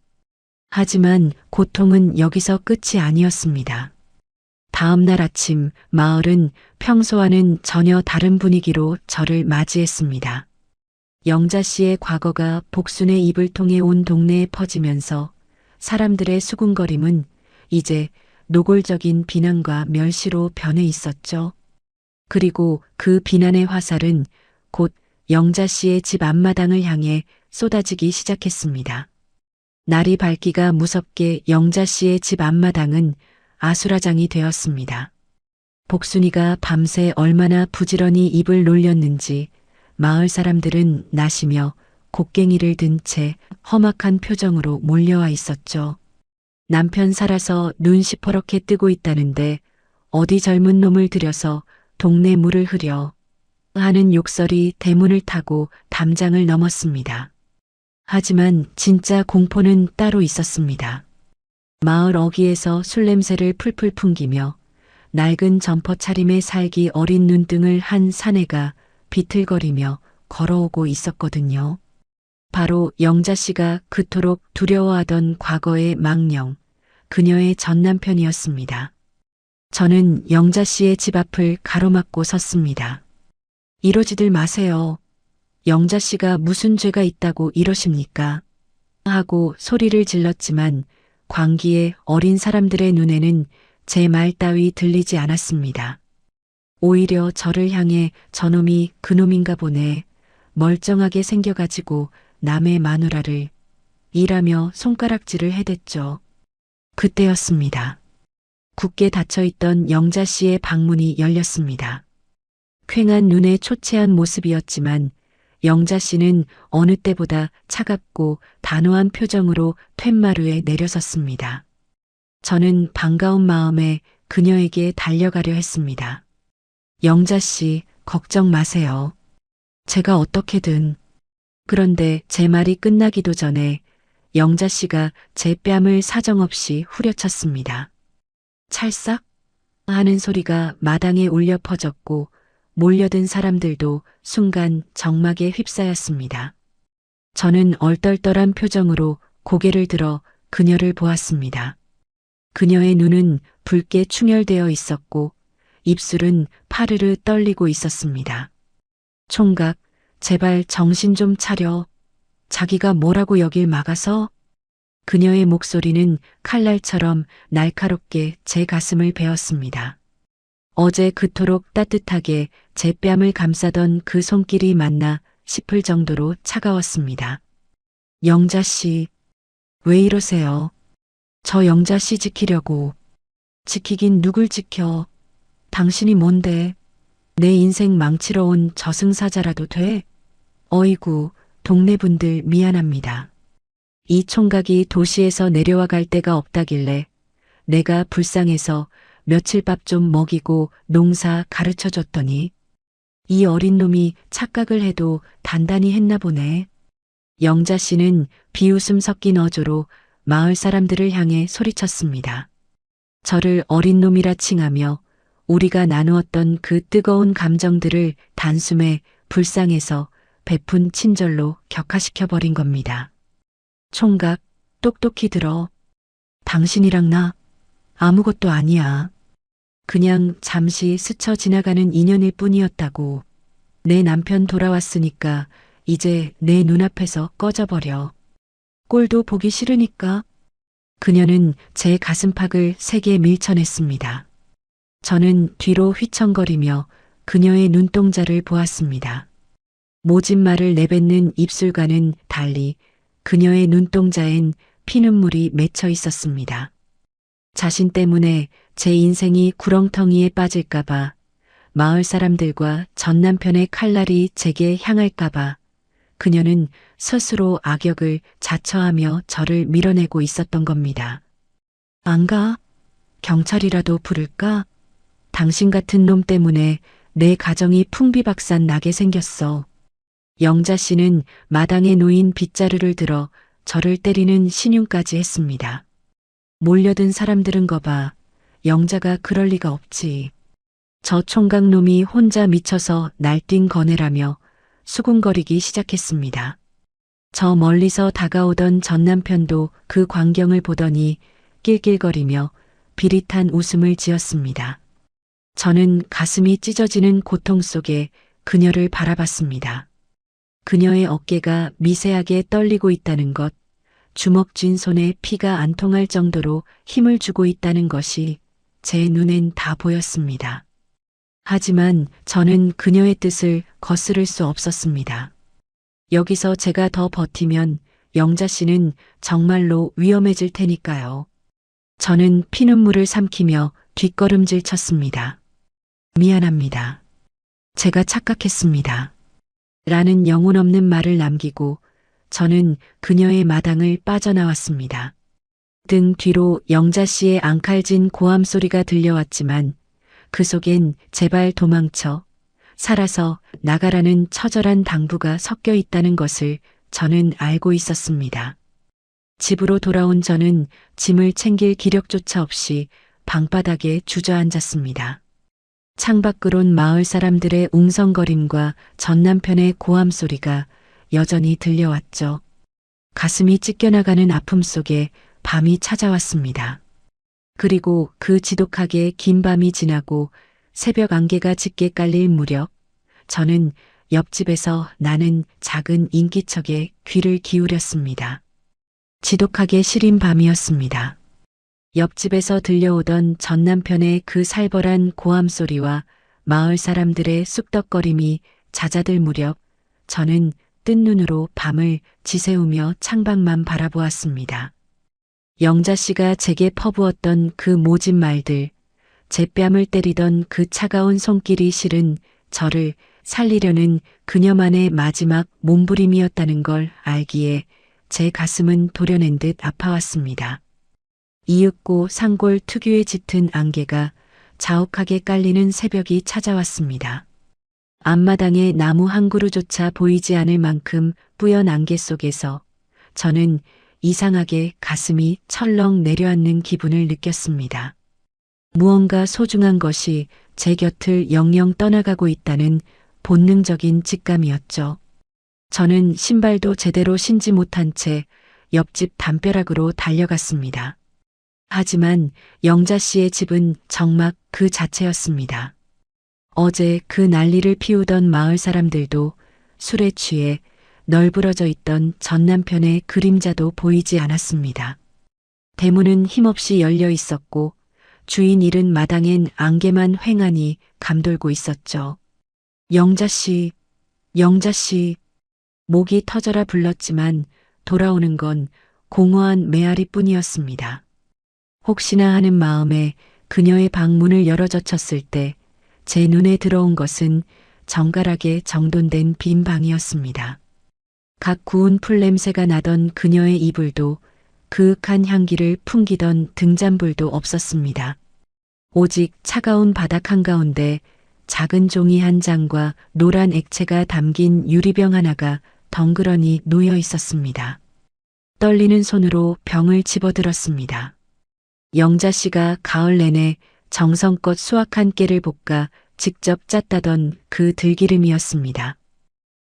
하지만 고통은 여기서 끝이 아니었습니다. 다음 날 아침 마을은 평소와는 전혀 다른 분위기로 저를 맞이했습니다. 영자 씨의 과거가 복순의 입을 통해 온 동네에 퍼지면서 사람들의 수군거림은 이제 노골적인 비난과 멸시로 변해 있었죠. 그리고 그 비난의 화살은 곧 영자 씨의 집 앞마당을 향해 쏟아지기 시작했습니다. 날이 밝기가 무섭게 영자 씨의 집 앞마당은 아수라장이 되었습니다. 복순이가 밤새 얼마나 부지런히 입을 놀렸는지 마을 사람들은 나시며 곡괭이를 든 채 험악한 표정으로 몰려와 있었죠. 남편 살아서 눈 시퍼렇게 뜨고 있다는데 어디 젊은 놈을 들여서 동네 물을 흐려 하는 욕설이 대문을 타고 담장을 넘었습니다. 하지만 진짜 공포는 따로 있었습니다. 마을 어귀에서 술 냄새를 풀풀 풍기며 낡은 점퍼 차림의 살기 어린 눈등을 한 사내가 비틀거리며 걸어오고 있었거든요. 바로 영자 씨가 그토록 두려워하던 과거의 망령, 그녀의 전 남편이었습니다. 저는 영자 씨의 집 앞을 가로막고 섰습니다. 이러지들 마세요. 영자 씨가 무슨 죄가 있다고 이러십니까? 하고 소리를 질렀지만 광기에 어린 사람들의 눈에는 제 말 따위 들리지 않았습니다. 오히려 저를 향해 저놈이 그놈인가 보네. 멀쩡하게 생겨가지고 남의 마누라를 일하며 손가락질을 해댔죠. 그때였습니다. 굳게 닫혀있던 영자 씨의 방문이 열렸습니다. 퀭한 눈에 초췌한 모습이었지만 영자 씨는 어느 때보다 차갑고 단호한 표정으로 툇마루에 내려섰습니다. 저는 반가운 마음에 그녀에게 달려가려 했습니다. 영자 씨, 걱정 마세요. 제가 어떻게든. 그런데 제 말이 끝나기도 전에 영자 씨가 제 뺨을 사정없이 후려쳤습니다. 찰싹 하는 소리가 마당에 울려 퍼졌고 몰려든 사람들도 순간 정막에 휩싸였습니다. 저는 얼떨떨한 표정으로 고개를 들어 그녀를 보았습니다. 그녀의 눈은 붉게 충혈되어 있었고 입술은 파르르 떨리고 있었습니다. 총각, 제발 정신 좀 차려. 자기가 뭐라고 여길 막아서? 그녀의 목소리는 칼날처럼 날카롭게 제 가슴을 베었습니다. 어제 그토록 따뜻하게 제 뺨을 감싸던 그 손길이 맞나 싶을 정도로 차가웠습니다. 영자 씨, 왜 이러세요? 저 영자 씨 지키려고. 지키긴 누굴 지켜? 당신이 뭔데? 내 인생 망치러 온 저승사자라도 돼? 어이구, 동네 분들 미안합니다. 이 총각이 도시에서 내려와 갈 데가 없다길래 내가 불쌍해서 며칠 밥 좀 먹이고 농사 가르쳐 줬더니 이 어린 놈이 착각을 해도 단단히 했나 보네. 영자 씨는 비웃음 섞인 어조로 마을 사람들을 향해 소리쳤습니다. 저를 어린 놈이라 칭하며 우리가 나누었던 그 뜨거운 감정들을 단숨에 불쌍해서 베푼 친절로 격화시켜 버린 겁니다. 총각, 똑똑히 들어. 당신이랑 나 아무것도 아니야. 그냥 잠시 스쳐 지나가는 인연일 뿐이었다고. 내 남편 돌아왔으니까 이제 내 눈앞에서 꺼져버려. 꼴도 보기 싫으니까. 그녀는 제 가슴팍을 세게 밀쳐냈습니다. 저는 뒤로 휘청거리며 그녀의 눈동자를 보았습니다. 모진 말을 내뱉는 입술과는 달리 그녀의 눈동자엔 피눈물이 맺혀 있었습니다. 자신 때문에 제 인생이 구렁텅이에 빠질까봐, 마을 사람들과 전 남편의 칼날이 제게 향할까봐 그녀는 스스로 악역을 자처하며 저를 밀어내고 있었던 겁니다. 안 가? 경찰이라도 부를까? 당신 같은 놈 때문에 내 가정이 풍비박산 나게 생겼어. 영자 씨는 마당에 놓인 빗자루를 들어 저를 때리는 신용까지 했습니다. 몰려든 사람들은 거 봐. 영자가 그럴 리가 없지. 저 총각놈이 혼자 미쳐서 날뛴 거네라며 수군거리기 시작했습니다. 저 멀리서 다가오던 전 남편도 그 광경을 보더니 낄낄거리며 비릿한 웃음을 지었습니다. 저는 가슴이 찢어지는 고통 속에 그녀를 바라봤습니다. 그녀의 어깨가 미세하게 떨리고 있다는 것, 주먹 쥔 손에 피가 안 통할 정도로 힘을 주고 있다는 것이 제 눈엔 다 보였습니다. 하지만 저는 그녀의 뜻을 거스를 수 없었습니다. 여기서 제가 더 버티면 영자 씨는 정말로 위험해질 테니까요. 저는 피눈물을 삼키며 뒷걸음질 쳤습니다. 미안합니다. 제가 착각했습니다. 라는 영혼 없는 말을 남기고 저는 그녀의 마당을 빠져나왔습니다. 등 뒤로 영자 씨의 앙칼진 고함 소리가 들려왔지만 그 속엔 제발 도망쳐 살아서 나가라는 처절한 당부가 섞여 있다는 것을 저는 알고 있었습니다. 집으로 돌아온 저는 짐을 챙길 기력조차 없이 방바닥에 주저앉았습니다. 창밖으론 마을 사람들의 웅성거림과 전 남편의 고함 소리가 여전히 들려왔죠. 가슴이 찢겨나가는 아픔 속에 밤이 찾아왔습니다. 그리고 그 지독하게 긴 밤이 지나고 새벽 안개가 짙게 깔릴 무렵 저는 옆집에서 나는 작은 인기척에 귀를 기울였습니다. 지독하게 시린 밤이었습니다. 옆집에서 들려오던 전 남편의 그 살벌한 고함 소리와 마을 사람들의 쑥덕거림이 잦아들 무렵 저는 뜬 눈으로 밤을 지새우며 창밖만 바라보았습니다. 영자 씨가 제게 퍼부었던 그 모진 말들, 제 뺨을 때리던 그 차가운 손길이 실은 저를 살리려는 그녀만의 마지막 몸부림이었다는 걸 알기에 제 가슴은 도려낸 듯 아파왔습니다. 이윽고 산골 특유의 짙은 안개가 자욱하게 깔리는 새벽이 찾아왔습니다. 앞마당에 나무 한 그루조차 보이지 않을 만큼 뿌연 안개 속에서 저는 이상하게 가슴이 철렁 내려앉는 기분을 느꼈습니다. 무언가 소중한 것이 제 곁을 영영 떠나가고 있다는 본능적인 직감이었죠. 저는 신발도 제대로 신지 못한 채 옆집 담벼락으로 달려갔습니다. 하지만 영자 씨의 집은 정막 그 자체였습니다. 어제 그 난리를 피우던 마을 사람들도 술에 취해 널브러져 있던 전 남편의 그림자도 보이지 않았습니다. 대문은 힘없이 열려 있었고 주인 잃은 마당엔 안개만 휑하니 감돌고 있었죠. 영자 씨, 영자 씨. 목이 터져라 불렀지만 돌아오는 건 공허한 메아리뿐이었습니다. 혹시나 하는 마음에 그녀의 방문을 열어젖혔을 때 제 눈에 들어온 것은 정갈하게 정돈된 빈 방이었습니다. 각 구운 풀 냄새가 나던 그녀의 이불도 그윽한 향기를 풍기던 등잔불도 없었습니다. 오직 차가운 바닥 한가운데 작은 종이 한 장과 노란 액체가 담긴 유리병 하나가 덩그러니 놓여 있었습니다. 떨리는 손으로 병을 집어들었습니다. 영자 씨가 가을 내내 정성껏 수확한 깨를 볶아 직접 짰다던 그 들기름이었습니다.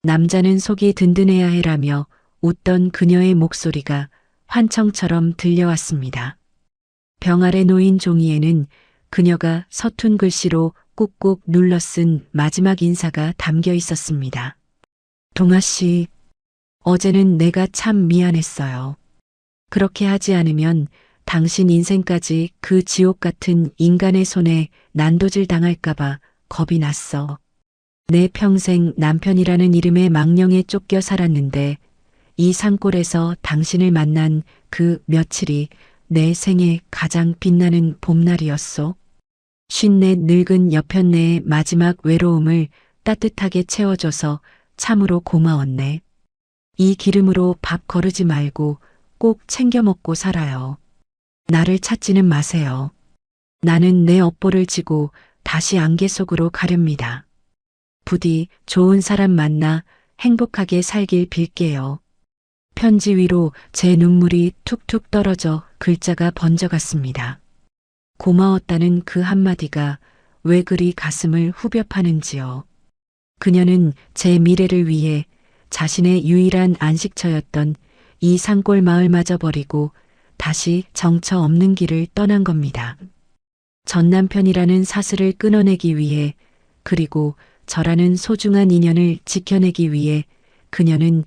남자는 속이 든든해야 해라며 웃던 그녀의 목소리가 환청처럼 들려왔습니다. 병 아래 놓인 종이에는 그녀가 서툰 글씨로 꾹꾹 눌러 쓴 마지막 인사가 담겨 있었습니다. 동아 씨, 어제는 내가 참 미안했어요. 그렇게 하지 않으면 당신 인생까지 그 지옥 같은 인간의 손에 난도질 당할까봐 겁이 났어. 내 평생 남편이라는 이름의 망령에 쫓겨 살았는데 이 산골에서 당신을 만난 그 며칠이 내 생애 가장 빛나는 봄날이었소. 54 늙은 여편네의 마지막 외로움을 따뜻하게 채워줘서 참으로 고마웠네. 이 기름으로 밥 거르지 말고 꼭 챙겨 먹고 살아요. 나를 찾지는 마세요. 나는 내 업보를 지고 다시 안개 속으로 가렵니다. 부디 좋은 사람 만나 행복하게 살길 빌게요. 편지 위로 제 눈물이 툭툭 떨어져 글자가 번져갔습니다. 고마웠다는 그 한마디가 왜 그리 가슴을 후벼 파는지요. 그녀는 제 미래를 위해 자신의 유일한 안식처였던 이 산골 마을마저 버리고 다시 정처 없는 길을 떠난 겁니다. 전 남편이라는 사슬을 끊어내기 위해, 그리고 저라는 소중한 인연을 지켜내기 위해 그녀는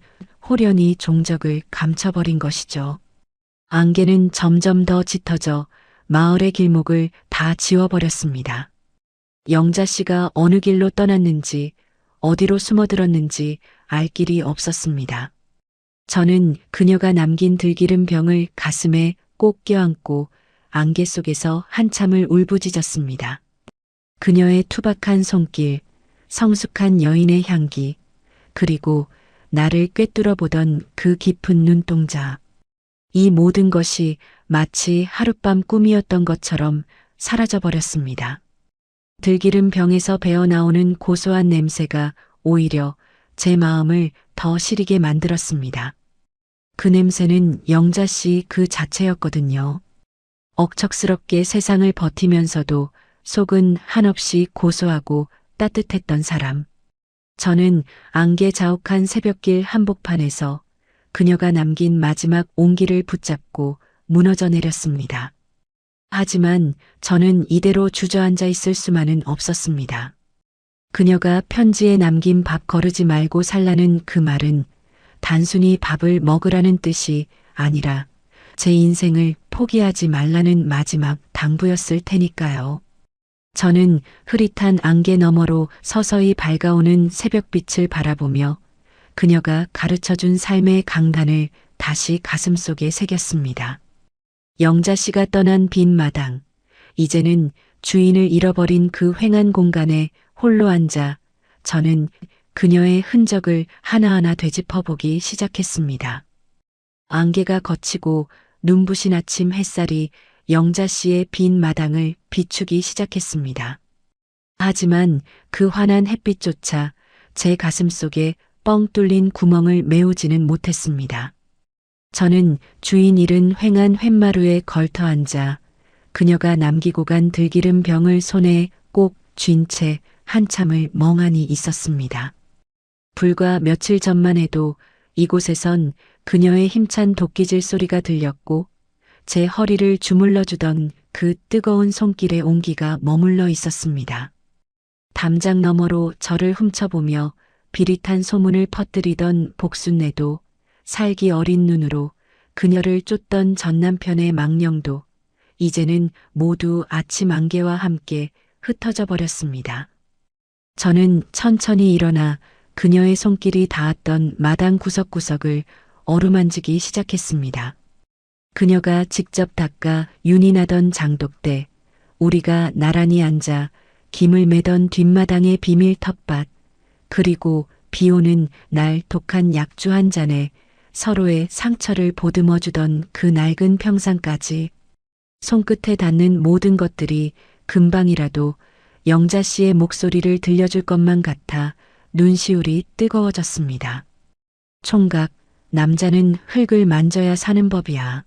호련히 종적을 감춰버린 것이죠. 안개는 점점 더 짙어져 마을의 길목을 다 지워버렸습니다. 영자 씨가 어느 길로 떠났는지, 어디로 숨어들었는지 알 길이 없었습니다. 저는 그녀가 남긴 들기름 병을 가슴에 꼭 껴안고 안개 속에서 한참을 울부짖었습니다. 그녀의 투박한 손길, 성숙한 여인의 향기, 그리고 나를 꿰뚫어 보던 그 깊은 눈동자. 이 모든 것이 마치 하룻밤 꿈이었던 것처럼 사라져 버렸습니다. 들기름 병에서 배어나오는 고소한 냄새가 오히려 제 마음을 더 시리게 만들었습니다. 그 냄새는 영자 씨 그 자체였거든요. 억척스럽게 세상을 버티면서도 속은 한없이 고소하고 따뜻했던 사람. 저는 안개 자욱한 새벽길 한복판에서 그녀가 남긴 마지막 온기를 붙잡고 무너져 내렸습니다. 하지만 저는 이대로 주저앉아 있을 수만은 없었습니다. 그녀가 편지에 남긴 밥 거르지 말고 살라는 그 말은 단순히 밥을 먹으라는 뜻이 아니라 제 인생을 포기하지 말라는 마지막 당부였을 테니까요. 저는 흐릿한 안개 너머로 서서히 밝아오는 새벽빛을 바라보며 그녀가 가르쳐준 삶의 강단을 다시 가슴속에 새겼습니다. 영자 씨가 떠난 빈 마당, 이제는 주인을 잃어버린 그 휑한 공간에 홀로 앉아 저는 그녀의 흔적을 하나하나 되짚어보기 시작했습니다. 안개가 걷히고 눈부신 아침 햇살이 영자 씨의 빈 마당을 비추기 시작했습니다. 하지만 그 환한 햇빛조차 제 가슴 속에 뻥 뚫린 구멍을 메우지는 못했습니다. 저는 주인 잃은 휑한 툇마루에 걸터 앉아 그녀가 남기고 간 들기름 병을 손에 꼭 쥔 채 한참을 멍하니 있었습니다. 불과 며칠 전만 해도 이곳에선 그녀의 힘찬 도끼질 소리가 들렸고 제 허리를 주물러 주던 그 뜨거운 손길의 온기가 머물러 있었습니다. 담장 너머로 저를 훔쳐보며 비릿한 소문을 퍼뜨리던 복순내도, 살기 어린 눈으로 그녀를 쫓던 전 남편의 망령도 이제는 모두 아침 안개와 함께 흩어져 버렸습니다. 저는 천천히 일어나 그녀의 손길이 닿았던 마당 구석구석을 어루만지기 시작했습니다. 그녀가 직접 닦아 윤이 나던 장독대, 우리가 나란히 앉아 김을 매던 뒷마당의 비밀 텃밭, 그리고 비오는 날 독한 약주 한 잔에 서로의 상처를 보듬어 주던 그 낡은 평상까지 손끝에 닿는 모든 것들이 금방이라도 영자 씨의 목소리를 들려줄 것만 같아 눈시울이 뜨거워졌습니다. 총각, 남자는 흙을 만져야 사는 법이야.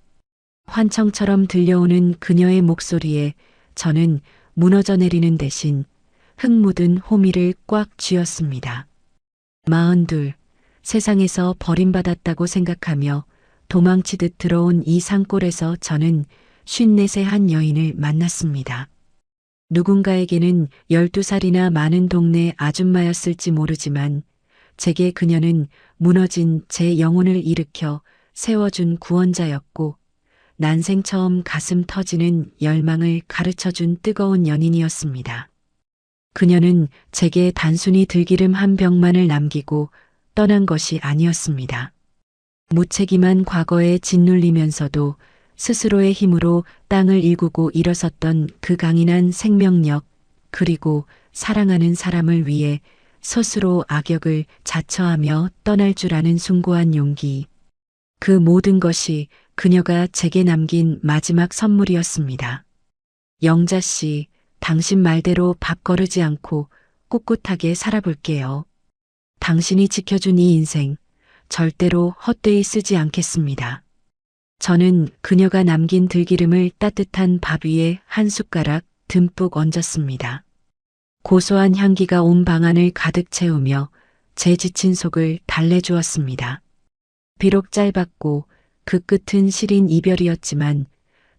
환청처럼 들려오는 그녀의 목소리에 저는 무너져 내리는 대신 흙 묻은 호미를 꽉 쥐었습니다. 42, 세상에서 버림받았다고 생각하며 도망치듯 들어온 이 산골에서 저는 54세 한 여인을 만났습니다. 누군가에게는 12살이나 많은 동네 아줌마였을지 모르지만 제게 그녀는 무너진 제 영혼을 일으켜 세워준 구원자였고 난생 처음 가슴 터지는 열망을 가르쳐준 뜨거운 연인이었습니다. 그녀는 제게 단순히 들기름 한 병만을 남기고 떠난 것이 아니었습니다. 무책임한 과거에 짓눌리면서도 스스로의 힘으로 땅을 일구고 일어섰던 그 강인한 생명력, 그리고 사랑하는 사람을 위해 스스로 악역을 자처하며 떠날 줄 아는 숭고한 용기. 그 모든 것이 그녀가 제게 남긴 마지막 선물이었습니다. 영자 씨, 당신 말대로 밥 거르지 않고 꿋꿋하게 살아볼게요. 당신이 지켜준 이 인생, 절대로 헛되이 쓰지 않겠습니다. 저는 그녀가 남긴 들기름을 따뜻한 밥 위에 한 숟가락 듬뿍 얹었습니다. 고소한 향기가 온 방안을 가득 채우며 제 지친 속을 달래주었습니다. 비록 짧았고 그 끝은 시린 이별이었지만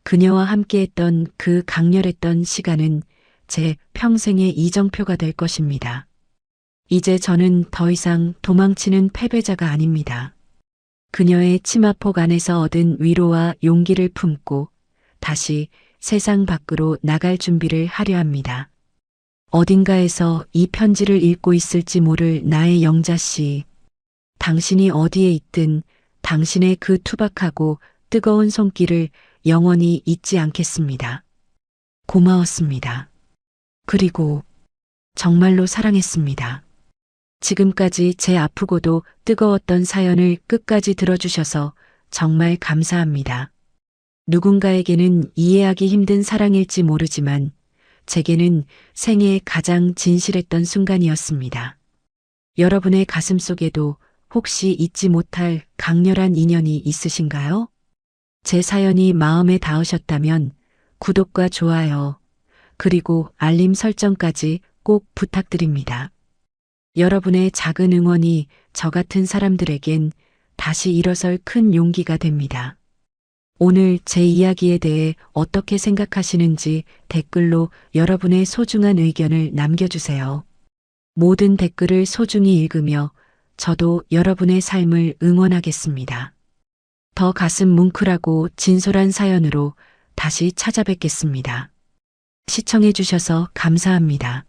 그녀와 함께했던 그 강렬했던 시간은 제 평생의 이정표가 될 것입니다. 이제 저는 더 이상 도망치는 패배자가 아닙니다. 그녀의 치마폭 안에서 얻은 위로와 용기를 품고 다시 세상 밖으로 나갈 준비를 하려 합니다. 어딘가에서 이 편지를 읽고 있을지 모를 나의 영자 씨. 당신이 어디에 있든 당신의 그 투박하고 뜨거운 손길을 영원히 잊지 않겠습니다. 고마웠습니다. 그리고 정말로 사랑했습니다. 지금까지 제 아프고도 뜨거웠던 사연을 끝까지 들어주셔서 정말 감사합니다. 누군가에게는 이해하기 힘든 사랑일지 모르지만 제게는 생애의 가장 진실했던 순간이었습니다. 여러분의 가슴 속에도 혹시 잊지 못할 강렬한 인연이 있으신가요? 제 사연이 마음에 닿으셨다면 구독과 좋아요, 그리고 알림 설정까지 꼭 부탁드립니다. 여러분의 작은 응원이 저 같은 사람들에겐 다시 일어설 큰 용기가 됩니다. 오늘 제 이야기에 대해 어떻게 생각하시는지 댓글로 여러분의 소중한 의견을 남겨주세요. 모든 댓글을 소중히 읽으며 저도 여러분의 삶을 응원하겠습니다. 더 가슴 뭉클하고 진솔한 사연으로 다시 찾아뵙겠습니다. 시청해주셔서 감사합니다.